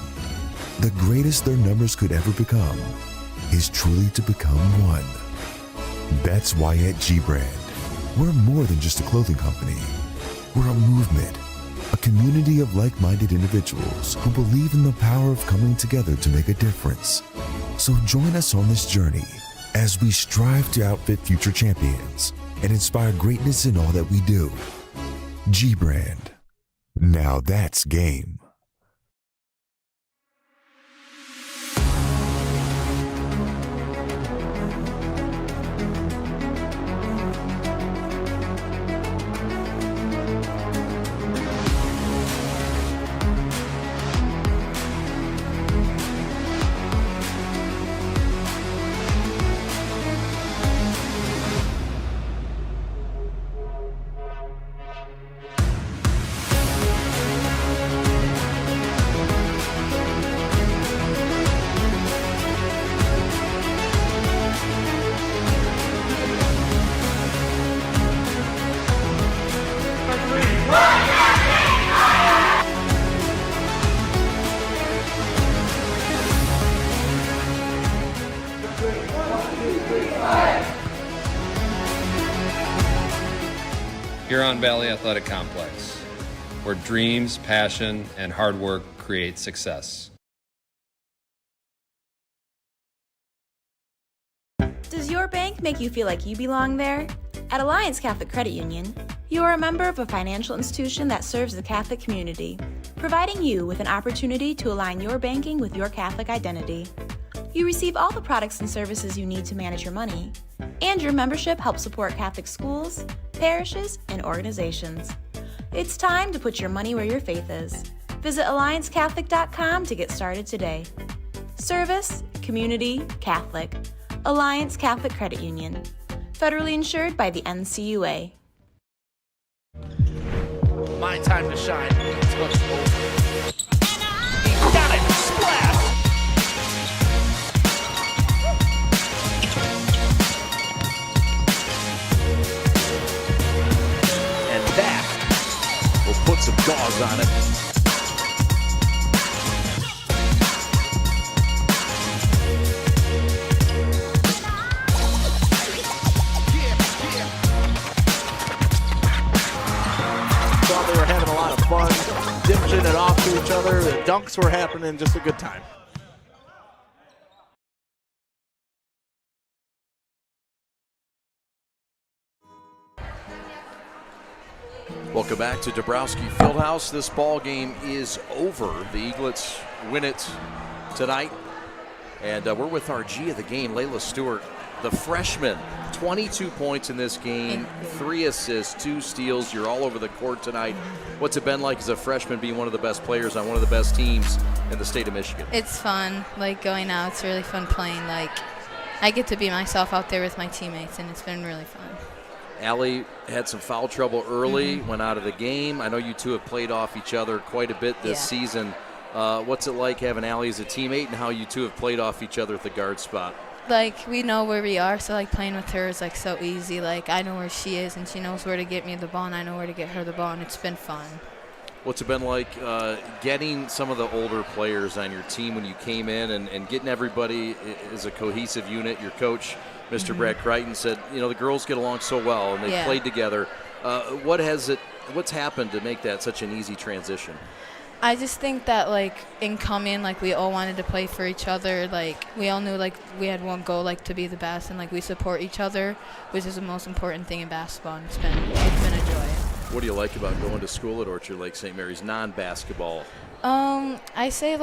the greatest their numbers could ever become is truly to become one. That's why at G-Brand, we're more than just a clothing company. We're a movement, a community of like-minded individuals who believe in the power of coming together to make a difference. So join us on this journey as we strive to outfit future champions and inspire greatness in all that we do. G-Brand. Now that's game. Huron Valley Athletic Complex, where dreams, passion, and hard work create success. Does your bank make you feel like you belong there? At Alliance Catholic Credit Union, you are a member of a financial institution that serves the Catholic community, providing you with an opportunity to align your banking with your Catholic identity. You receive all the products and services you need to manage your money, and your membership helps support Catholic schools, parishes, and organizations. It's time to put your money where your faith is. Visit AllianceCatholic.com to get started today. Service, community, Catholic. Alliance Catholic Credit Union. Federally insured by the NCUA. My time to shine. Let's go. He got it. Splash. And that will put some gauze on it. They were having a lot of fun, dishing it off to each other. The dunks were happening, just a good time. Welcome back to Dabrowski Fieldhouse. This ball game is over. The Eaglets win it tonight. And we're with our G of the game, Layla Stewart, the freshman. 22 points in this game, 3 assists, 2 steals. You're all over the court tonight. What's it been like as a freshman being one of the best players on one of the best teams in the state of Michigan? It's fun, going out. It's really fun playing. I get to be myself out there with my teammates, and it's been really fun. Allie had some foul trouble early, went out of the game. I know you two have played off each other quite a bit this season. What's it like having Allie as a teammate, and how you two have played off each other at the guard spot? We know where we are, so playing with her is so easy. I know where she is, and she knows where to get me the ball, and I know where to get her the ball, and it's been fun. What's it been like getting some of the older players on your team when you came in and getting everybody as a cohesive unit? Your coach, Mr. Brad Crichton, said, the girls get along so well, and they played together. What's happened to make that such an easy transition? I just think that, in coming, we all wanted to play for each other. We all knew, we had one goal, to be the best, and, we support each other, which is the most important thing in basketball, and it's been a joy. What do you like about going to school at Orchard Lake St. Mary's, non-basketball? I say,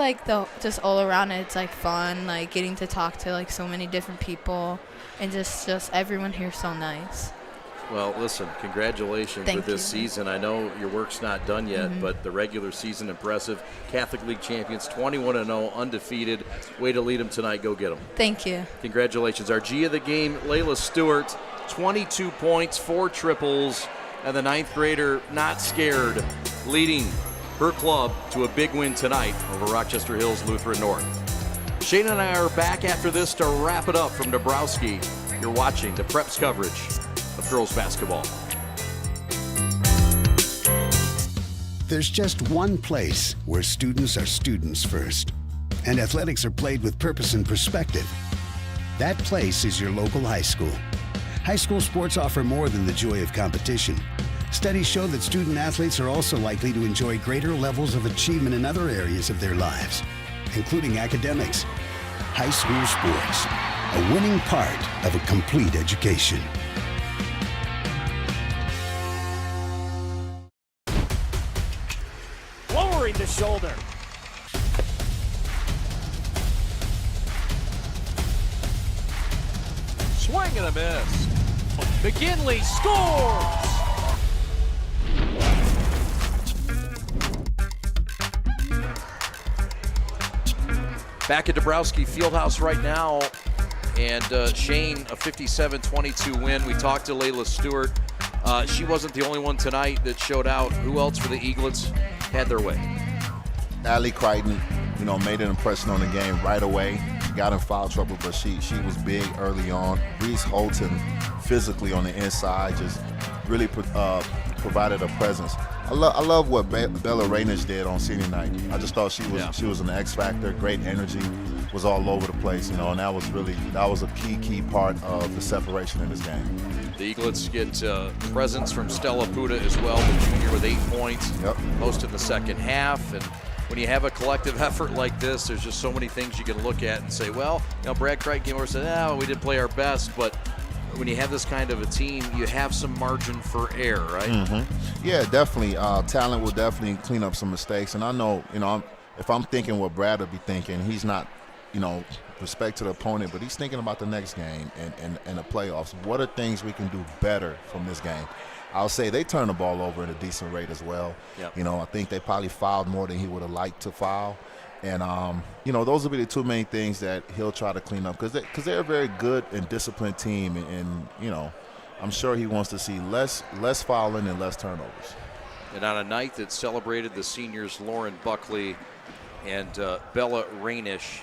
just all around it, it's, fun, getting to talk to, so many different people, and just everyone here's so nice. Well, listen, congratulations with this season. I know your work's not done yet, but the regular season impressive. Catholic League champions, 21-0, undefeated. Way to lead them tonight. Go get them. Thank you. Congratulations. Our G of the game, Layla Stewart, 22 points, 4 triples, and the 9th grader not scared, leading her club to a big win tonight over Rochester Hills Lutheran North. Shane and I are back after this to wrap it up from Dabrowski. You're watching the Preps coverage of girls basketball. There's just one place where students are students first, and athletics are played with purpose and perspective. That place is your local high school. High school sports offer more than the joy of competition. Studies show that student athletes are also likely to enjoy greater levels of achievement in other areas of their lives, including academics. High school sports, a winning part of a complete education. Lowering the shoulder. Swing and a miss. McKinley scores! Back at Dabrowski Fieldhouse right now, and Shane, a 57-22 win. We talked to Layla Stewart. She wasn't the only one tonight that showed out. Who else for the Eaglets had their way? Allie Crichton, made an impression on the game right away. She got in foul trouble, but she was big early on. Reese Holton, physically on the inside, just really provided a presence. I love what Bella Rainish did on senior night. I just thought she was an X factor, great energy, was all over the place, and that was a key part of the separation in this game. The Eaglets get presence from Stella Puda as well, the junior with 8 points, most in the second half. And when you have a collective effort like this, there's just so many things you can look at and say, well, Brad Crichton came over and said, we didn't play our best, but when you have this kind of a team, you have some margin for error, right? Mm-hmm. Yeah, definitely. Talent will definitely clean up some mistakes. And I know, if I'm thinking what Brad would be thinking, he's not, respect to the opponent, but he's thinking about the next game and the playoffs. What are things we can do better from this game? I'll say they turned the ball over at a decent rate as well. Yep. You know, I think they probably fouled more than he would have liked to foul. And, you know, those will be the two main things that he'll try to clean up because they're a very good and disciplined team. And, you know, I'm sure he wants to see less fouling and less turnovers. And on a night that celebrated the seniors Lauren Buckley and Bella Rainish,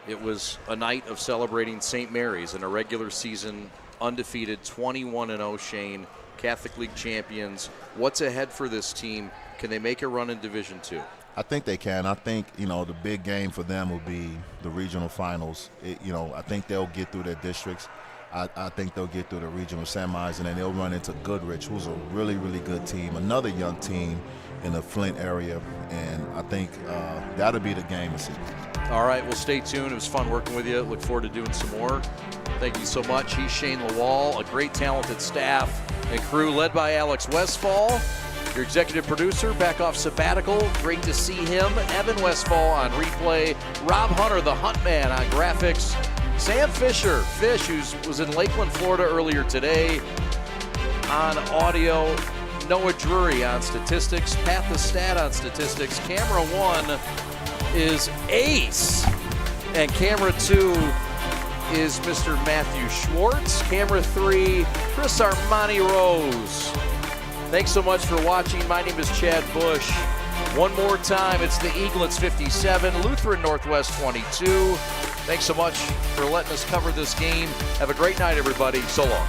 it was a night of celebrating St. Mary's in a regular season, undefeated, 21-0 Shane, Catholic League champions. What's ahead for this team? Can they make a run in Division II? I think they can. I think, you know, the big game for them will be the regional finals. You know, I think they'll get through their districts. I think they'll get through the regional semis, and then they'll run into Goodrich, who's a really, really good team, another young team in the Flint area, and I think that'll be the game to see. All right, well, stay tuned. It was fun working with you. Look forward to doing some more. Thank you so much. He's Shane Lawal, a great talented staff and crew led by Alex Westfall. Your executive producer, back off sabbatical. Great to see him. Evan Westfall on replay. Rob Hunter, the Hunt Man, on graphics. Sam Fisher, Fish, who was in Lakeland, Florida earlier today, on audio. Noah Drury on statistics. Pat the Stat on statistics. Camera 1 is Ace. And camera 2 is Mr. Matthew Schwartz. Camera 3, Chris Armani Rose. Thanks so much for watching. My name is Chad Bush. One more time, it's the Eaglets 57, Lutheran Northwest 22. Thanks so much for letting us cover this game. Have a great night, everybody. So long.